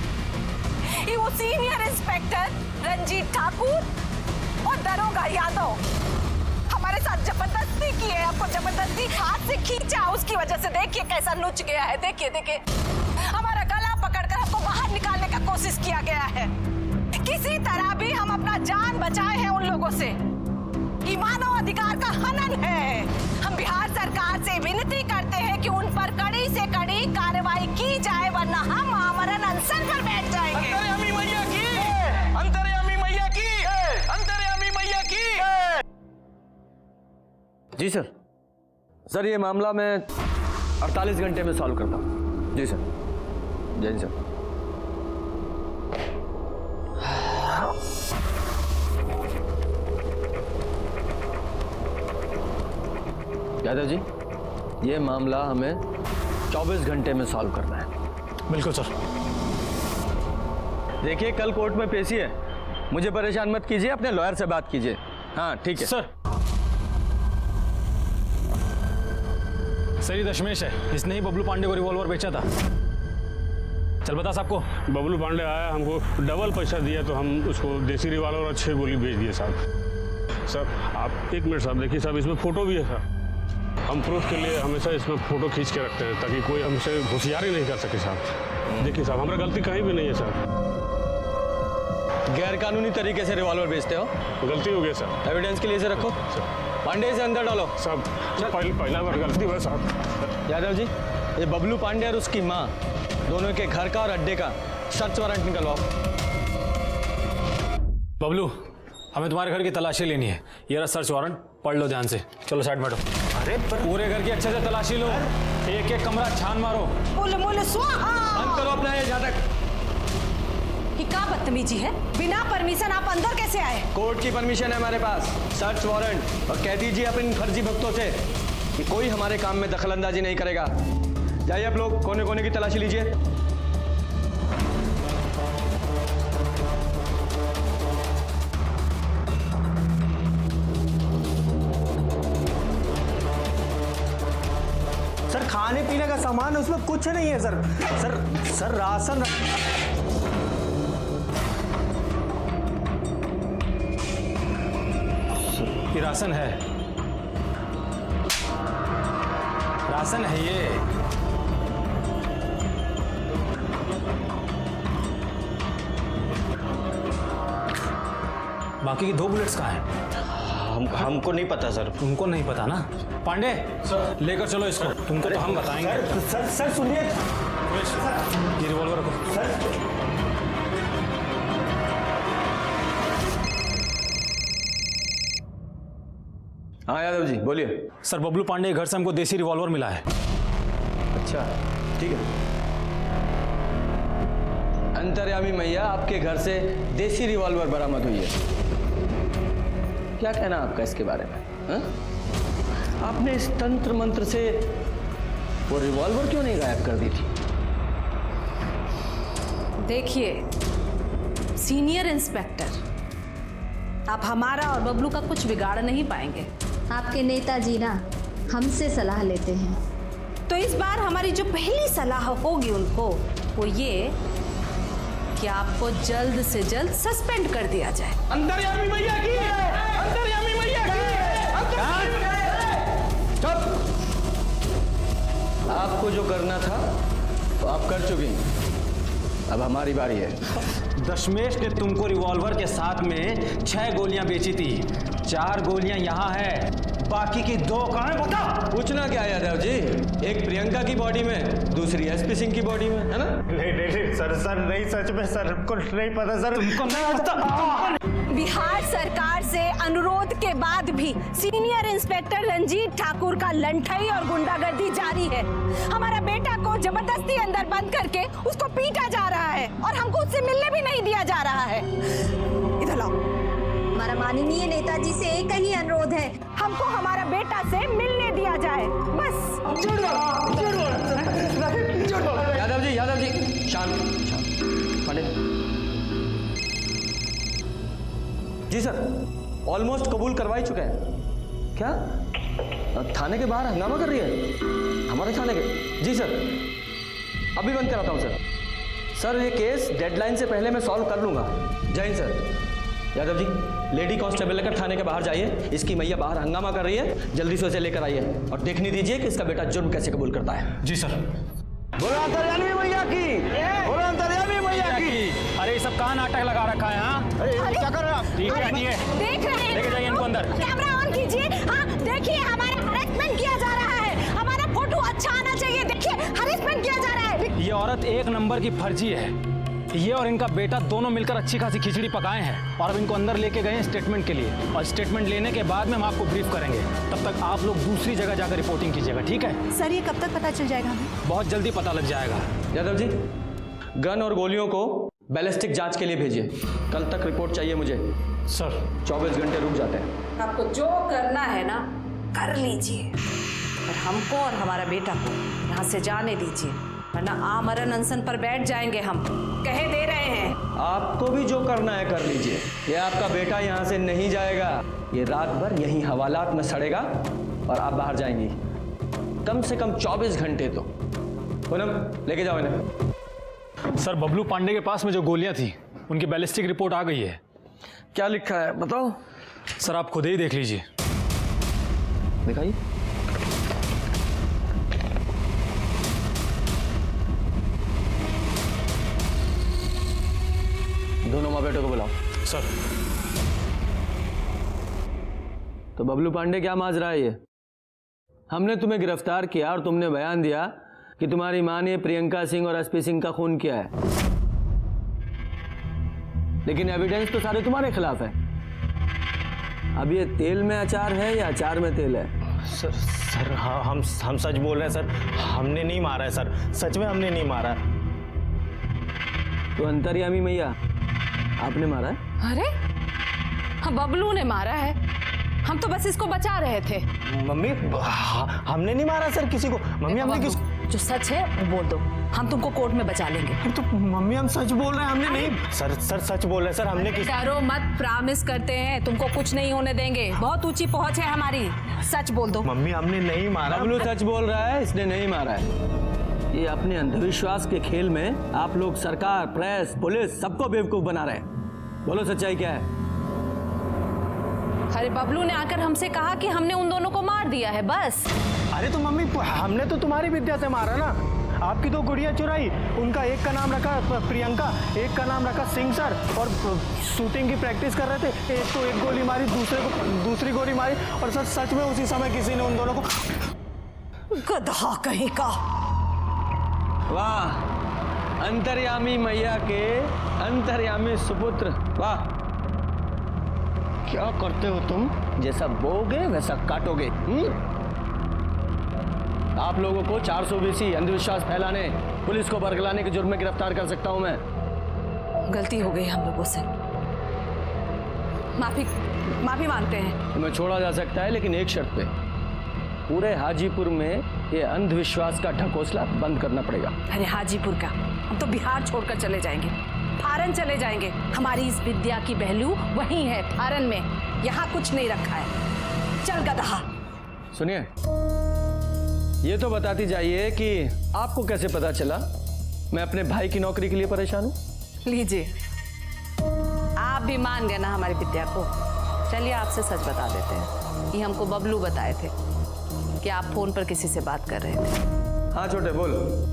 ये वो सीनियर इंस्पेक्टर रंजीत ठाकुर और दरोगा यादव हमारे साथ जबरदस्ती की है। आपको जबरदस्ती हाथ से खींचा, उसकी वजह से देखिए कैसा नुच गया है। देखिए हमारा गला पकड़कर हमको बाहर निकालने का कोशिश किया गया है। किसी तरह भी हम अपना जान बचाए हैं उन लोगों से। ये मानव अधिकार का हनन है। हम बिहार सरकार से विनती करते हैं कि उन पर कड़ी से कड़ी कार्रवाई की जाए, वरना हम आमरण अनशन पर बैठ जाएंगे। अंतर्यामी मैया की, अंतर्यामी मैया की, अंतर्यामी मैया की। जी सर ये मामला मैं 48 घंटे में सॉल्व करता हूँ। जी सर। जय हिंद सर। यादव जी, ये मामला हमें 24 घंटे में सॉल्व करना है। बिल्कुल सर। देखिए कल कोर्ट में पेशी है, मुझे परेशान मत कीजिए, अपने लॉयर से बात कीजिए। हाँ ठीक है सर। सर ये दशमेश है, इसने ही बबलू पांडे को रिवॉल्वर बेचा था। चल बता साहब को। बबलू पांडे आया, हमको डबल पैसा दिया तो हम उसको देसी रिवॉल्वर और 6 गोली भेज दिए साहब। सर आप एक मिनट साहब देखिए, साहब इसमें फोटो भी है साहब। हम प्रूफ के लिए हमेशा इसमें फोटो खींच के रखते हैं ताकि कोई हमसे होशियारी नहीं कर सके साहब। देखिए साहब, हमारा गलती कहीं भी नहीं है साहब। गैर कानूनी तरीके से रिवॉल्वर बेचते हो? गलती हो गया सर। एविडेंस के लिए इसे रखो। पांडे से अंदर डालो। साहब पहला बार गलती हुआ साहब। यादव जी, ये बबलू पांडे और उसकी माँ दोनों के घर का और अड्डे का सर्च वारंट निकलवाओ। बबलू, हमें तुम्हारे घर की तलाशी लेनी है। ये रहा सर्च वारंट, पढ़ लो ध्यान से। चलो साइड बैठो। अरे पूरे घर की अच्छे से तलाशी लो, एक एक कमरा छान मारो। बोले स्वाहा। बंद करो अपना ये जातक। कि क्या बदतमीजी है? बिना परमिशन आप अंदर कैसे आए? कोर्ट की परमिशन है हमारे पास, सर्च वारंट। और कह दीजिए अपने फर्जी भक्तों से कि कोई हमारे काम में दखलंदाजी नहीं करेगा। जाइए आप लोग, कोने कोने की तलाशी लीजिए। सर खाने पीने का सामान उसमें कुछ नहीं है सर। Sir ration. ये राशन है, राशन है ये। बाकी की 2 बुलेट्स कहाँ हैं? हमको नहीं पता सर। तुमको नहीं पता ना? पांडे लेकर चलो इसको, तुमको तो हम बताएंगे। सर सुनिए, ये रिवॉल्वर रखो। सर हाँ यादव जी बोलिए। सर बबलू पांडे के घर से हमको देसी रिवॉल्वर मिला है। अच्छा ठीक है। अंतर्यामी मैया, आपके घर से देसी रिवॉल्वर बरामद हुई है। क्या कहना आपका इसके बारे में? हा? आपने इस तंत्र मंत्र से वो रिवॉल्वर क्यों नहीं गायब कर दी थी? देखिए सीनियर इंस्पेक्टर, आप हमारा और बबलू का कुछ बिगाड़ नहीं पाएंगे। आपके नेताजी ना हमसे सलाह लेते हैं। तो इस बार हमारी जो पहली सलाह होगी उनको वो ये कि आपको जल्द से जल्द सस्पेंड कर दिया जाए। अंतर्यामी मैया की, अंतर्यामी मैया की। चुप! आपको जो करना था वो आप कर चुकी हैं। अब हमारी बारी है। दशमेश ने तुमको रिवॉल्वर के साथ में 6 गोलियां बेची थी। 4 गोलियां यहाँ है, बाकी की 2 कहाँ है बता? पूछना क्या यादव जी? एक प्रियंका की बॉडी में, दूसरी एसपी सिंह की बॉडी में, है ना? नहीं सर नहीं, सच में सर को नहीं पता सर। तुमको नहीं पता? बिहार सरकार से अनुरोध के बाद भी सीनियर इंस्पेक्टर रंजीत ठाकुर का लंठई और गुंडागर्दी जारी है। हमारा बेटा को जबरदस्ती अंदर बंद करके उसको पीटा जा रहा है और हमको उससे मिलने भी नहीं दिया जा रहा है। इधर लाओ। हमारा माननीय नेताजी से एक ही अनुरोध है, हमको हमारा बेटा से मिलने दिया जाए, बस। यादव जी शांत पंडित जी। सर ऑलमोस्ट कबूल करवा ही चुके हैं। क्या थाने के बाहर हंगामा कर रही है हमारे थाने के? जी सर, अभी बंद कराता हूँ सर। ये केस डेडलाइन से पहले मैं सॉल्व कर लूंगा। जय Hind sir. Yadav ji, lady constable लेकर थाने के बाहर जाइए। इसकी मैया बाहर हंगामा कर रही है, जल्दी से उसे लेकर आइए और देखने दीजिए कि इसका बेटा जुर्म कैसे कबूल करता है। जी सर। बोलो अंतर्यामी मैया की, बोलो अंतर्यामी मैया की। अरे ये सब कहाँ नाटक लगा रखा है? हाँ क्या कर रहे हैं? ठीक है, देख रहे हैं, लेके जाइए इनको अंदर। कैमरा ऑन कीजिए। हाँ देखिए, हमारा हरेसमेंट किया जा रहा है। हमारा फोटो अच्छा आना चाहिए। देखिए हरेसमेंट किया जा रहा है। ये औरत 1 नंबर की फर्जी है। ये और इनका बेटा दोनों मिलकर अच्छी खासी खिचड़ी पकाए हैं और अब इनको अंदर लेके गए हैं स्टेटमेंट के लिए। और स्टेटमेंट लेने के बाद में हम आपको ब्रीफ करेंगे। तब तक आप लोग दूसरी जगह जाकर रिपोर्टिंग कीजिएगा, ठीक है? सर ये कब तक पता चल जाएगा हमें? बहुत जल्दी पता लग जाएगा। यादव जी, गन और गोलियों को बैलिस्टिक जांच के लिए भेजिए। कल तक रिपोर्ट चाहिए मुझे। सर 24 घंटे रुक जाते हैं। आपको जो करना है ना कर लीजिए, और हमको और हमारा बेटा को यहाँ से जाने दीजिए, वरना आमरण अनशन पर बैठ जाएंगे। हम कहे दे रहे हैं। आपको भी जो करना है कर लीजिए। ये आपका बेटा यहाँ से नहीं जाएगा। ये रात भर यहीं हवालात में सड़ेगा और आप बाहर जाएंगी। कम से कम 24 घंटे तो। पूनम, लेके जाओ इन्हें। सर बबलू पांडे के पास में जो गोलियां थी उनकी बैलिस्टिक रिपोर्ट आ गई है। क्या लिखा है बताओ? सर आप खुद ही देख लीजिए। दिखाइए। दोनों माँ बेटों को बुलाओ। सर। तो बबलू पांडे क्या माज रहा है ये? हमने तुम्हें गिरफ्तार किया और तुमने बयान दिया कि तुम्हारी मां ने प्रियंका सिंह और एसपी सिंह का खून किया है, लेकिन एविडेंस तो सारे तुम्हारे खिलाफ है। अब ये तेल में अचार है या अचार में तेल है? सर हाँ, हम सच बोल रहे हैं सर। हमने नहीं मारा है सर, सच में हमने नहीं मारा। तो अंतर्यामी मैया, आपने मारा है? अरे हाँ, बबलू ने मारा है। हम तो बस इसको बचा रहे थे। मम्मी हमने नहीं मारा सर किसी को। मम्मी हमने किस जो सच है वो बोल दो, हम तुमको कोर्ट में बचा लेंगे। तो मम्मी हम सच बोल रहे हैं, हमने नहीं। सर सच बोल रहे हैं सर, हमने किस। डरो मत, प्रॉमिस करते हैं तुमको कुछ नहीं होने देंगे। बहुत ऊंची पहुंच है हमारी। सच बोल दो। मम्मी हमने नहीं मारा। बबलू सच बोल रहा है, इसने नहीं मारा है। ये अपने अंधविश्वास के खेल में आप लोग सरकार, प्रेस, पुलिस सबको बेवकूफ बना रहे हैं। बोलो सच्चाई क्या है? अरे बबलू ने आकर हमसे कहा कि हमने उन दोनों को मार दिया है, बस। अरे तो मम्मी हमने तो तुम्हारी विद्या से मारा ना। आपकी 2 गुड़िया चुराई, उनका एक का नाम रखा प्रियंका, एक का नाम रखा सिंह सर, और शूटिंग की प्रैक्टिस कर रहे थे। एक को एक गोली मारी, दूसरे को दूसरी गोली मारी, और सर सच में उसी समय किसी ने उन दोनों को। गधा कहीं का। वाह, अंतर्यामी मैया के अंतर्यामी सुपुत्र, वाह। क्या करते हो तुम? जैसा बोगे वैसा काटोगे। आप लोगों को 420 अंधविश्वास फैलाने, पुलिस को बरगलाने के जुर्म में गिरफ्तार कर सकता हूं मैं। गलती हो गई हम लोगों से, माफी मांगते हैं। तुम्हें छोड़ा जा सकता है, लेकिन एक शर्त पे, पूरे हाजीपुर में ये अंधविश्वास का ढकोसला बंद करना पड़ेगा। अरे हाजीपुर का, हम तो बिहार छोड़कर चले जाएंगे, फारन चले जाएंगे। हमारी इस विद्या की पहलू वहीं है, फारन में। यहाँ कुछ नहीं रखा है। चल गधा। सुनिए, ये तो बताती जाइए कि आपको कैसे पता चला मैं अपने भाई की नौकरी के लिए परेशान हूँ? लीजिए, आप भी मान गए ना हमारी विद्या को। चलिए आपसे सच बता देते हैं कि हमको बबलू बताए थे कि आप फोन पर किसी से बात कर रहे थे। हाँ छोटे बोल।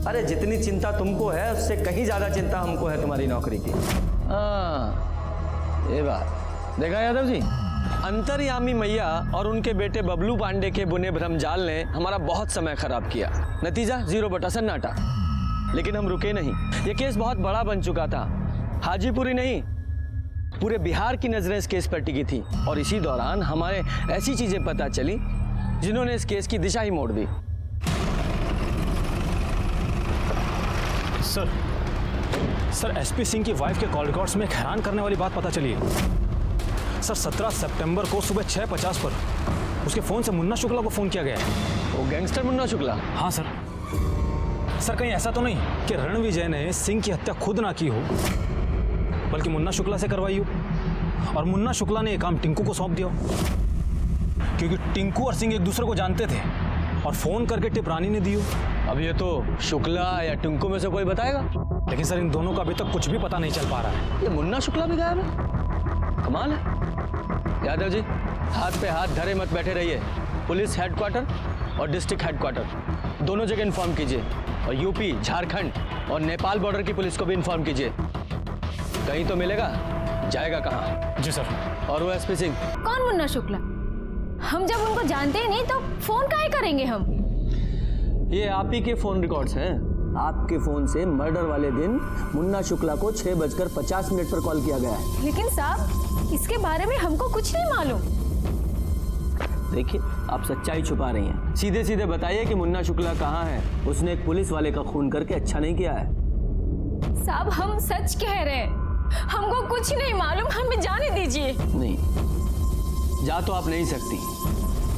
अरे जितनी चिंता तुमको है उससे कहीं ज्यादा चिंता हमको है तुम्हारी नौकरी की। हाँ, ये बात देखा यादव जी, अंतर्यामी मैया और उनके बेटे बबलू पांडे के बुने भ्रमजाल ने हमारा बहुत समय खराब किया। नतीजा 0 बटा सन्नाटा। लेकिन हम रुके नहीं। ये केस बहुत बड़ा बन चुका था। हाजीपुर ही नहीं, पूरे बिहार की नजरें इस केस पर टिकी थी। और इसी दौरान हमारे ऐसी चीजें पता चली जिन्होंने इस केस की दिशा ही मोड़ दी। सर एसपी सिंह की वाइफ के कॉल रिकॉर्ड्स में एक हैरान करने वाली बात पता चली है। सर 17 सितंबर को सुबह 6:50 पर उसके फोन से मुन्ना शुक्ला को फोन किया गया है। वो गैंगस्टर मुन्ना शुक्ला? हाँ सर। सर कहीं ऐसा तो नहीं कि रणविजय ने सिंह की हत्या खुद ना की हो, बल्कि मुन्ना शुक्ला से करवाई हो और मुन्ना शुक्ला ने ये काम टिंकू को सौंप दिया हो, क्योंकि टिंकू और सिंह एक दूसरे को जानते थे और फोन करके टिप रानी ने दी हो। अब ये तो शुक्ला या टिंकू में से कोई बताएगा। लेकिन सर इन दोनों का अभी तक कुछ भी पता नहीं चल पा रहा है। ये मुन्ना शुक्ला भी गायब है, कमाल है। यादव जी, हाथ पे हाथ धरे मत बैठे रहिए। पुलिस हेडक्वार्टर और डिस्ट्रिक्ट हेडक्वार्टर दोनों जगह इन्फॉर्म कीजिए, और यूपी, झारखंड और नेपाल बॉर्डर की पुलिस को भी इन्फॉर्म कीजिए। कहीं तो मिलेगा, जाएगा कहाँ? जी सर। और वो एसपी सिंह? कौन मुन्ना शुक्ला? हम जब उनको जानते ही नहीं तो फोन काहे करेंगे हम? ये आप ही के फोन रिकॉर्ड्स हैं। आपके फोन से मर्डर वाले दिन मुन्ना शुक्ला को 6:50 पर कॉल किया गया है। लेकिन साहब, इसके बारे में हमको कुछ नहीं मालूम। देखिए, आप सच्चाई छुपा रही हैं। सीधे सीधे बताइए कि मुन्ना शुक्ला कहाँ है। उसने एक पुलिस वाले का खून करके अच्छा नहीं किया है। साहब, हम सच कह रहे हैं, हमको कुछ नहीं मालूम, हमें जाने दीजिए। नहीं, जा तो आप नहीं सकती,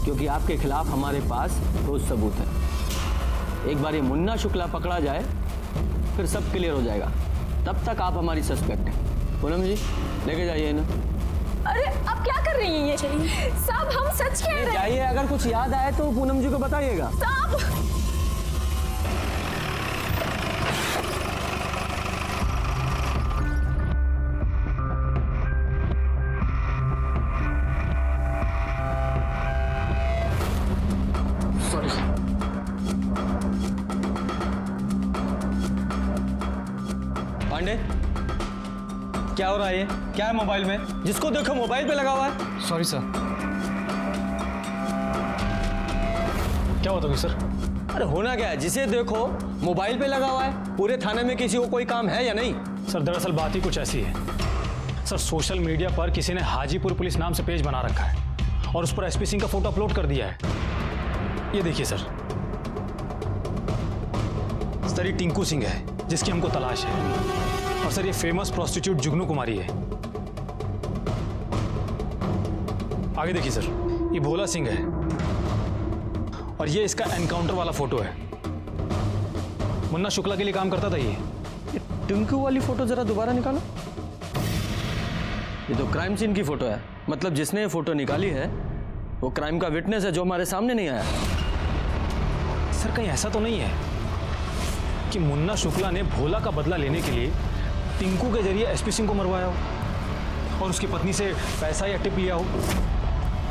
क्योंकि आपके खिलाफ हमारे पास ठोस सबूत है। एक बार ये मुन्ना शुक्ला पकड़ा जाए, फिर सब क्लियर हो जाएगा। तब तक आप हमारी सस्पेक्ट हैं। पूनम जी, लेके जाइए ना। अरे आप क्या कर रही हैं ये? साहब, हम सच कह रहे हैं। जाइए, अगर कुछ याद आए तो पूनम जी को बताइएगा। साहब, पांडे, क्या हो रहा है ये? क्या है मोबाइल में? जिसको देखो मोबाइल पे लगा हुआ है। Sorry sir. क्या होता है सर? अरे होना क्या है, जिसे देखो मोबाइल पे लगा हुआ है। पूरे थाने में किसी को कोई काम है या नहीं? सर दरअसल बात ही कुछ ऐसी है। सर सोशल मीडिया पर किसी ने हाजीपुर पुलिस नाम से पेज बना रखा है और उस पर एसपी सिंह का फोटो अपलोड कर दिया है। ये देखिए सर, ये टिंकू सिंह है जिसकी हमको तलाश है। और सर ये फेमस प्रोस्टिट्यूट जुगनू कुमारी है। आगे देखिए सर, ये भोला सिंह है और ये इसका एनकाउंटर वाला फोटो है। मुन्ना शुक्ला के लिए काम करता था ये। टिंकू वाली फोटो जरा दोबारा निकालो। ये तो क्राइम सीन की फोटो है। मतलब जिसने ये फोटो निकाली है वो क्राइम का विटनेस है जो हमारे सामने नहीं आया। सर कहीं ऐसा तो नहीं है कि मुन्ना शुक्ला ने भोला का बदला लेने के लिए टिंकू के जरिए एसपी सिंह को मरवाया हो और उसकी पत्नी से पैसा या टिप लिया हो?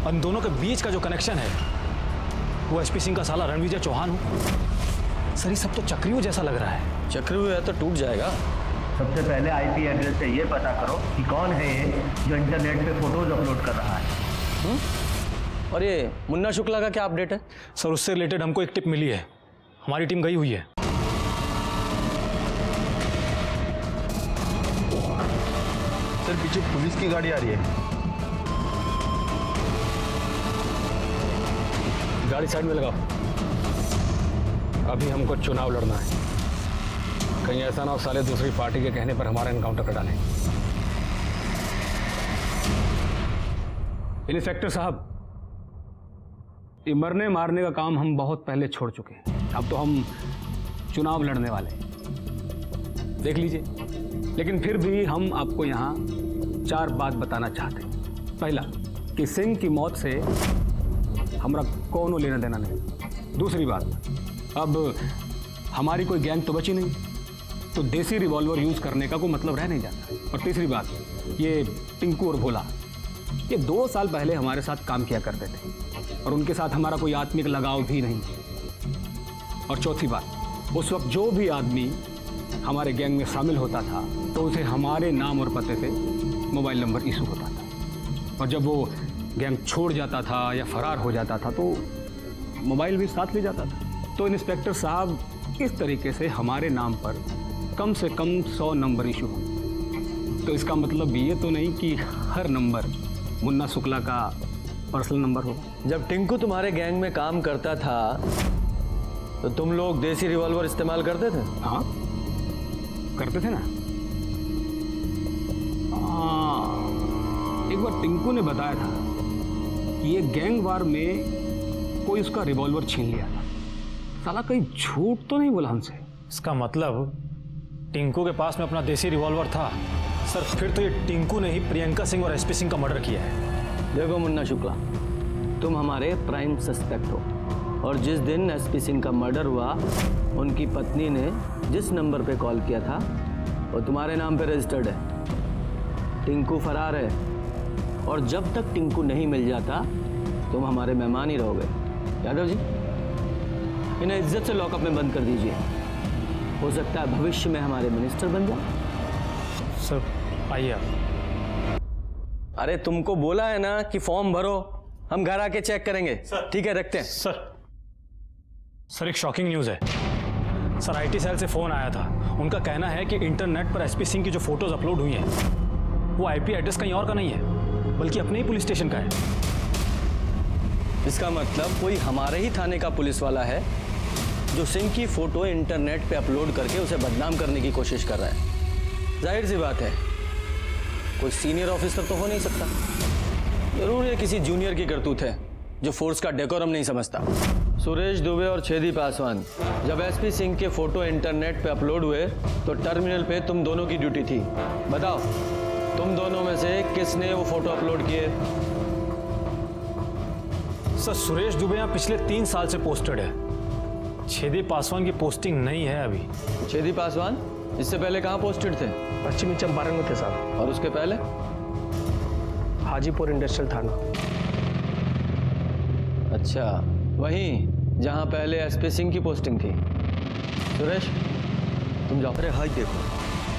और इन दोनों के बीच का जो कनेक्शन है वो एसपी सिंह का साला रणविजय चौहान हो। सर ये सब तो चक्रव्यूह जैसा लग रहा है। चक्रव्यूह है तो टूट जाएगा। सबसे पहले आईपी एड्रेस से ये पता करो कि कौन है ये जो इंटरनेट पे फोटोज अपलोड कर रहा है। और ये मुन्ना शुक्ला का क्या अपडेट है? सर उससे रिलेटेड हमको एक टिप मिली है, हमारी टीम गई हुई है। सर पीछे पुलिस की गाड़ी आ रही है। गाड़ी साइड में लगाओ, अभी हमको चुनाव लड़ना है। कहीं ऐसा ना हो साले दूसरी पार्टी के कहने पर हमारा एनकाउंटर कर डालें। इंस्पेक्टर साहब, ये मरने मारने का काम हम बहुत पहले छोड़ चुके हैं। अब तो हम चुनाव लड़ने वाले हैं, देख लीजिए। लेकिन फिर भी हम आपको यहाँ 4 बात बताना चाहते हैं। पहला, कि सिंह की मौत से हमारा कोनो लेना देना नहीं। दूसरी बात, अब हमारी कोई गैंग तो बची नहीं, तो देसी रिवॉल्वर यूज़ करने का कोई मतलब रह नहीं जाता। और तीसरी बात, ये टिंकू और भोला, ये 2 साल पहले हमारे साथ काम किया करते थे और उनके साथ हमारा कोई आत्मिक लगाव भी नहीं। और चौथी बात, उस वक्त जो भी आदमी हमारे गैंग में शामिल होता था तो उसे हमारे नाम और पते से मोबाइल नंबर इशू होता था, और जब वो गैंग छोड़ जाता था या फरार हो जाता था तो मोबाइल भी साथ ले जाता था। तो इंस्पेक्टर साहब, इस तरीके से हमारे नाम पर कम से कम 100 नंबर इशू हो। तो इसका मतलब ये तो नहीं कि हर नंबर मुन्ना शुक्ला का पर्सनल नंबर हो। जब टिंकू तुम्हारे गैंग में काम करता था तो तुम लोग देसी रिवॉल्वर इस्तेमाल करते थे? हाँ, करते थे ना। एक बार टिंकू ने बताया था कि ये गैंग वार में कोई उसका रिवॉल्वर छीन लिया था। साला कहीं झूठ तो नहीं बोला हमसे? इसका मतलब टिंकू के पास में अपना देसी रिवॉल्वर था। सर, फिर तो ये टिंकू ने ही प्रियंका सिंह और एसपी सिंह का मर्डर किया है। देखो मुन्ना शुक्ला, तुम हमारे प्राइम सस्पेक्ट हो, और जिस दिन एसपी सिंह का मर्डर हुआ उनकी पत्नी ने जिस नंबर पे कॉल किया था वो तुम्हारे नाम पे रजिस्टर्ड है। टिंकू फरार है, और जब तक टिंकू नहीं मिल जाता तुम हमारे मेहमान ही रहोगे। यादव जी, इन्हें इज्जत से लॉकअप में बंद कर दीजिए। हो सकता है भविष्य में हमारे मिनिस्टर बन जाए। सर आइए आप। अरे तुमको बोला है ना कि फॉर्म भरो, हम घर आके चेक करेंगे। ठीक है, रखते हैं। सर एक शॉकिंग न्यूज़ है। सर आईटी सेल से फ़ोन आया था। उनका कहना है कि इंटरनेट पर एसपी सिंह की जो फोटोज अपलोड हुई हैं वो आईपी एड्रेस कहीं और का नहीं है, बल्कि अपने ही पुलिस स्टेशन का है। इसका मतलब कोई हमारे ही थाने का पुलिस वाला है जो सिंह की फोटो इंटरनेट पे अपलोड करके उसे बदनाम करने की कोशिश कर रहा है। जाहिर सी बात है, कोई सीनियर ऑफिसर तो हो नहीं सकता। जरूर ये किसी जूनियर की करतूत है जो फोर्स का डेकोरम नहीं समझता। सुरेश दुबे और छेदी पासवान, जब एसपी सिंह के फोटो इंटरनेट पे अपलोड हुए तो टर्मिनल पे तुम दोनों की ड्यूटी थी। बताओ, तुम दोनों में से किसने वो फोटो अपलोड किए? सर सुरेश दुबे यहाँ पिछले 3 साल से पोस्टेड है। छेदी पासवान की पोस्टिंग नहीं है अभी। छेदी पासवान इससे पहले कहाँ पोस्टेड थे? पश्चिमी चंपारण में थे साहब। और उसके पहले? हाजीपुर इंडस्ट्रियल थाना। अच्छा, वहीं जहां पहले एसपी सिंह की पोस्टिंग थी। सुरेश, तुम जाओ। अरे हाय, देखो,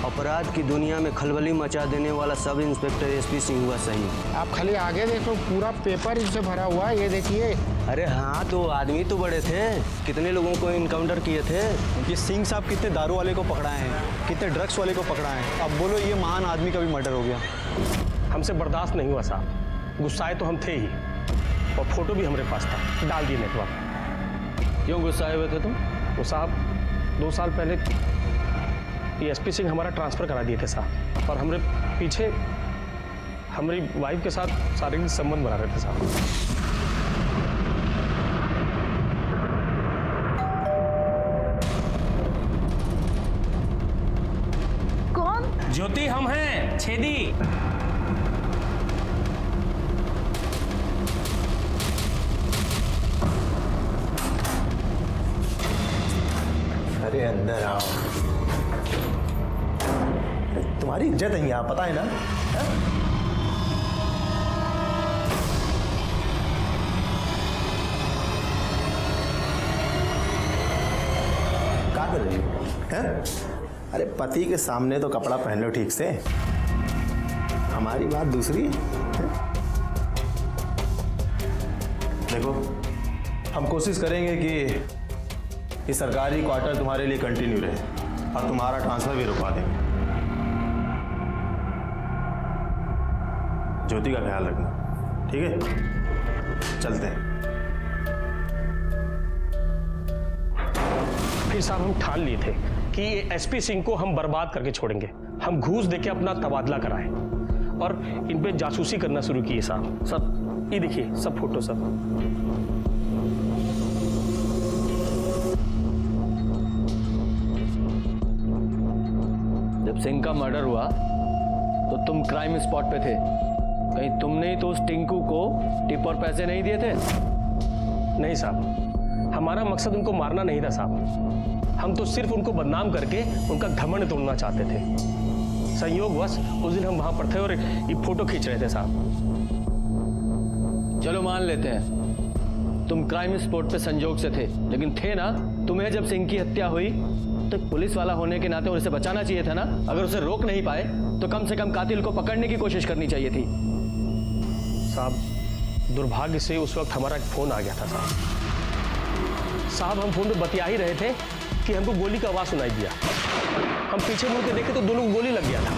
अपराध की दुनिया में खलबली मचा देने वाला सब इंस्पेक्टर एसपी सिंह हुआ सही। आप खाली आगे देखो, पूरा पेपर इससे भरा हुआ है, ये देखिए। अरे हाँ, तो आदमी तो बड़े थे, कितने लोगों को इनकाउंटर किए थे। ये सिंह साहब कितने दारू वाले को पकड़ाए हैं, कितने ड्रग्स वाले को पकड़ाए हैं। अब बोलो ये महान आदमी का भी मर्डर हो गया। हमसे बर्दाश्त नहीं हुआ साहब, गुस्साए तो हम थे ही, और फोटो भी हमारे पास था, डाल दिए नेटवर्क। क्यों गुस्साए हुए थे तुम? तो साहब 2 साल पहले ये एसपी सिंह हमारा ट्रांसफ़र करा दिए थे साहब, और हमारे पीछे हमारी वाइफ के साथ शारीरिक संबंध बना रहे थे साहब। कौन? ज्योति, हम हैं छेदी। अरे अंदर आओ, तुम्हारी इज्जत है यहाँ, पता है ना? क्या कर रही हो? अरे पति के सामने तो कपड़ा पहन लो ठीक से, हमारी बात दूसरी है? देखो, हम कोशिश करेंगे कि ये सरकारी क्वार्टर तुम्हारे लिए कंटिन्यू रहे और तुम्हारा ट्रांसफर भी रुकवा देंगे। ज्योति का ख्याल रखना, ठीक है? चलते हैं। फिर साहब हम ठान लिए थे कि एसपी सिंह को हम बर्बाद करके छोड़ेंगे। हम घूस देके अपना तबादला कराएं और इन पे जासूसी करना शुरू किए साहब। सब ये देखिए, सब फोटो सब। जब सिंह का मर्डर हुआ तो तुम क्राइम स्पॉट पे थे। कहीं तुमने ही तो उस टिंकू को टिप और पैसे नहीं दिए थे? नहीं साहब, हमारा मकसद उनको मारना नहीं था साहब। हम तो सिर्फ उनको बदनाम करके उनका घमंड तोड़ना चाहते थे। संयोगवश उस दिन हम वहां पर थे और ये फोटो खींच रहे थे साहब। चलो मान लेते हैं तुम क्राइम स्पॉट पे संजोग से थे, लेकिन थे ना। तुम्हें जब सिंह की हत्या हुई तो एक पुलिस वाला होने के नाते उसे बचाना चाहिए था ना। अगर उसे रोक नहीं पाए तो कम से कम कातिल को पकड़ने की कोशिश करनी चाहिए थी। साहब दुर्भाग्य से उस वक्त हमारा एक फोन आ गया था साहब। हम फोन पे बतिया ही रहे थे कि हमको गोली का आवाज सुनाई दिया। हम पीछे मुड़ के देखे तो दोनों को गोली लग गया था।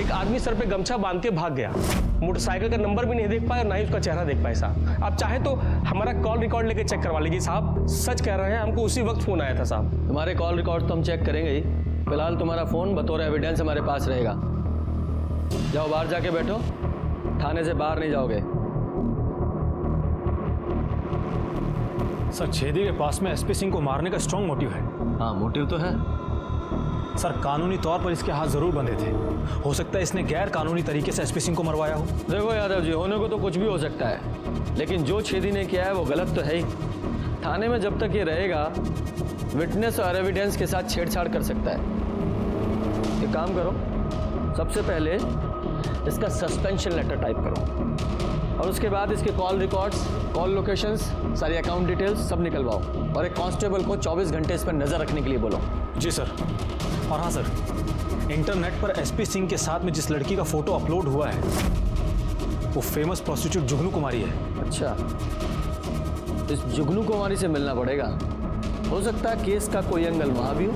एक आदमी सर पे गमछा बांध के भाग गया। मोटरसाइकिल का नंबर भी नहीं देख पाए और ना ही उसका चेहरा देख पाए साहब। आप चाहे तो हमारा कॉल रिकॉर्ड लेके चेक करवा लीजिए साहब। सच कह रहे हैं, हमको उसी वक्त फोन आया था साहब। तुम्हारे कॉल रिकॉर्ड तो हम चेक करेंगे ही। फिलहाल तुम्हारा फोन बतौर एविडेंस हमारे पास रहेगा। जाओ बाहर जाके बैठो, थाने से बाहर नहीं जाओगे। सर छेदी के पास में एसपी सिंह को मारने का स्ट्रॉन्ग मोटिव है। हाँ मोटिव तो है सर। कानूनी तौर पर इसके हाथ जरूर बंधे थे। हो सकता है इसने गैर कानूनी तरीके से एसपी सिंह को मरवाया हो। देखो यादव जी, होने को तो कुछ भी हो सकता है, लेकिन जो छेदी ने किया है वो गलत तो है ही। थाने में जब तक ये रहेगा विटनेस और एविडेंस के साथ छेड़छाड़ कर सकता है। एक काम करो, सबसे पहले इसका सस्पेंशन लेटर टाइप करो और उसके बाद इसके कॉल रिकॉर्ड्स, कॉल लोकेशंस, सारी अकाउंट डिटेल्स सब निकलवाओ और एक कांस्टेबल को 24 घंटे इस पर नजर रखने के लिए बोलो। जी सर। और हाँ सर, इंटरनेट पर एसपी सिंह के साथ में जिस लड़की का फोटो अपलोड हुआ है वो फेमस प्रोस्टिट्यूट जुगनू कुमारी है। अच्छा, इस जुगनू कुमारी से मिलना पड़ेगा। हो सकता है केस का कोई एंगल वहां भी हो।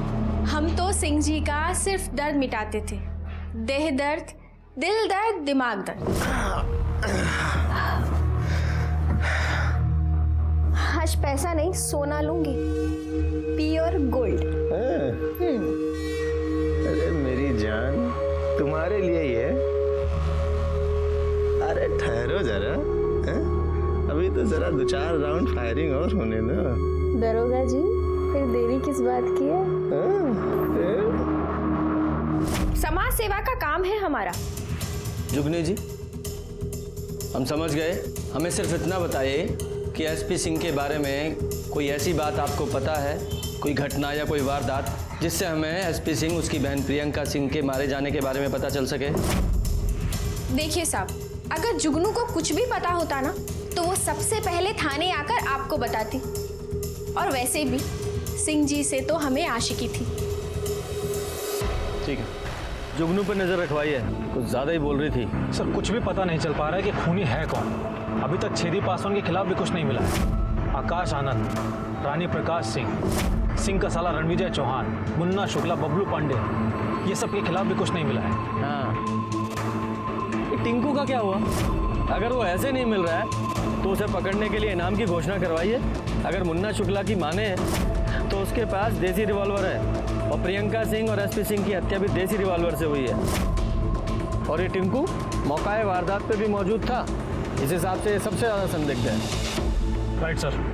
हम तो सिंह जी का सिर्फ दर्द मिटाते थे, देह दर्द, दिल दर्द, दिमाग दर्द। आज पैसा नहीं, सोना लूंगी, प्योर गोल्ड। अरे मेरी जान, तुम्हारे लिए ही है। अरे ठहरो जरा, अभी तो जरा 2-4 राउंड फायरिंग और होने दो। दरोगा जी, फिर देरी किस बात की है? समाज सेवा का काम है हमारा। जुगनी जी, हम समझ गए। हमें सिर्फ इतना बताइए कि एसपी सिंह के बारे में कोई ऐसी बात आपको पता है, कोई घटना या कोई वारदात जिससे हमें एसपी सिंह, उसकी बहन प्रियंका सिंह के मारे जाने के बारे में पता चल सके। देखिए साहब, अगर जुगनू को कुछ भी पता होता ना तो वो सबसे पहले थाने आकर आपको बताती। और वैसे भी सिंह जी से तो हमें आशिकी थी। ठीक है, जुगनू पर नजर रखवाइए, कुछ ज्यादा ही बोल रही थी। सर कुछ भी पता नहीं चल पा रहा है कि खूनी है कौन। अभी तक छेदी पासवान के खिलाफ भी कुछ नहीं मिला है। आकाश आनंद, रानी प्रकाश सिंह, सिंह का साला रणविजय चौहान, मुन्ना शुक्ला, बबलू पांडे, ये सब के खिलाफ भी कुछ नहीं मिला है। हाँ, टिंकू का क्या हुआ? अगर वो ऐसे नहीं मिल रहा है तो उसे पकड़ने के लिए इनाम की घोषणा करवाइए। अगर मुन्ना शुक्ला की माने तो उसके पास देसी रिवॉल्वर है और प्रियंका सिंह और एसपी सिंह की हत्या भी देसी रिवॉल्वर से हुई है। और ये टिंकू मौकाए वारदात पे भी मौजूद था। इस हिसाब से सबसे ज्यादा संदिग्ध है। Right sir.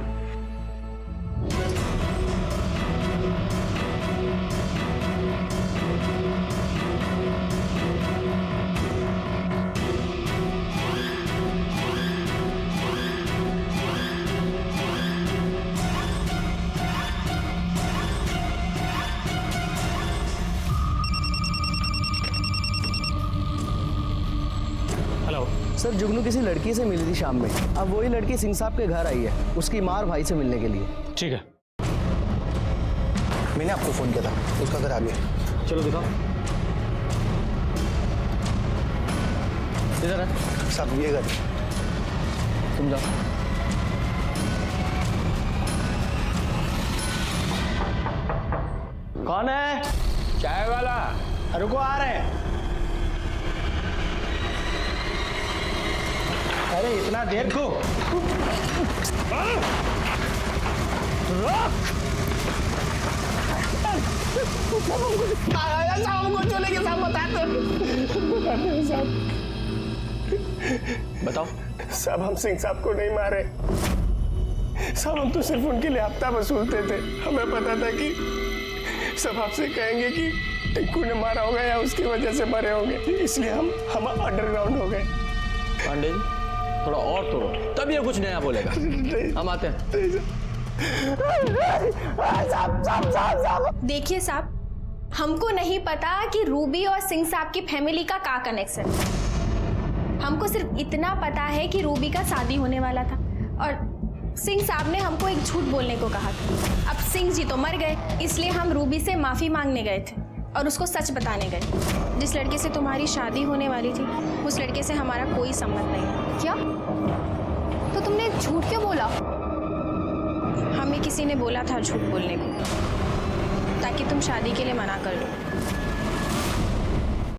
सर जुगनू किसी लड़की से मिली थी शाम में। अब वही लड़की सिंह साहब के घर आई है उसकी मार भाई से मिलने के लिए। ठीक है, मैंने आपको फोन किया था, उसका घर आ गया। चलो दिखाओ। इधर है साहब, ये घर। तुम जाओ। कौन है? चाय वाला। रुको, आ रहे हैं। अरे इतना देर को हमको चलेंगे साहब, बताते हैं साहब। बताओ साहब, हम सिंह साहब को नहीं मारे साहब, हम तो सिर्फ उनके लिए हफ्ता वसूलते थे। हमें पता था कि सब आपसे कहेंगे कि टिक्कू ने मारा होगा या उसकी वजह से मरे होंगे, इसलिए हम अंडरग्राउंड हो गए। पांडे जी थोड़ा और तोड़ो, तब ये कुछ नया बोलेगा। हम आते हैं। देखिए साहब, हमको नहीं पता कि रूबी और सिंह साहब की फैमिली का क्या कनेक्शन है। हमको सिर्फ इतना पता है कि रूबी का शादी होने वाला था और सिंह साहब ने हमको एक झूठ बोलने को कहा था। अब सिंह जी तो मर गए, इसलिए हम रूबी से माफ़ी मांगने गए थे और उसको सच बताने गए। जिस लड़के से तुम्हारी शादी होने वाली थी, उस लड़के से हमारा कोई संबंध नहीं है। क्या? तो तुमने झूठ क्यों बोला? हमें किसी ने बोला था झूठ बोलने को, ताकि तुम शादी के लिए मना कर लो।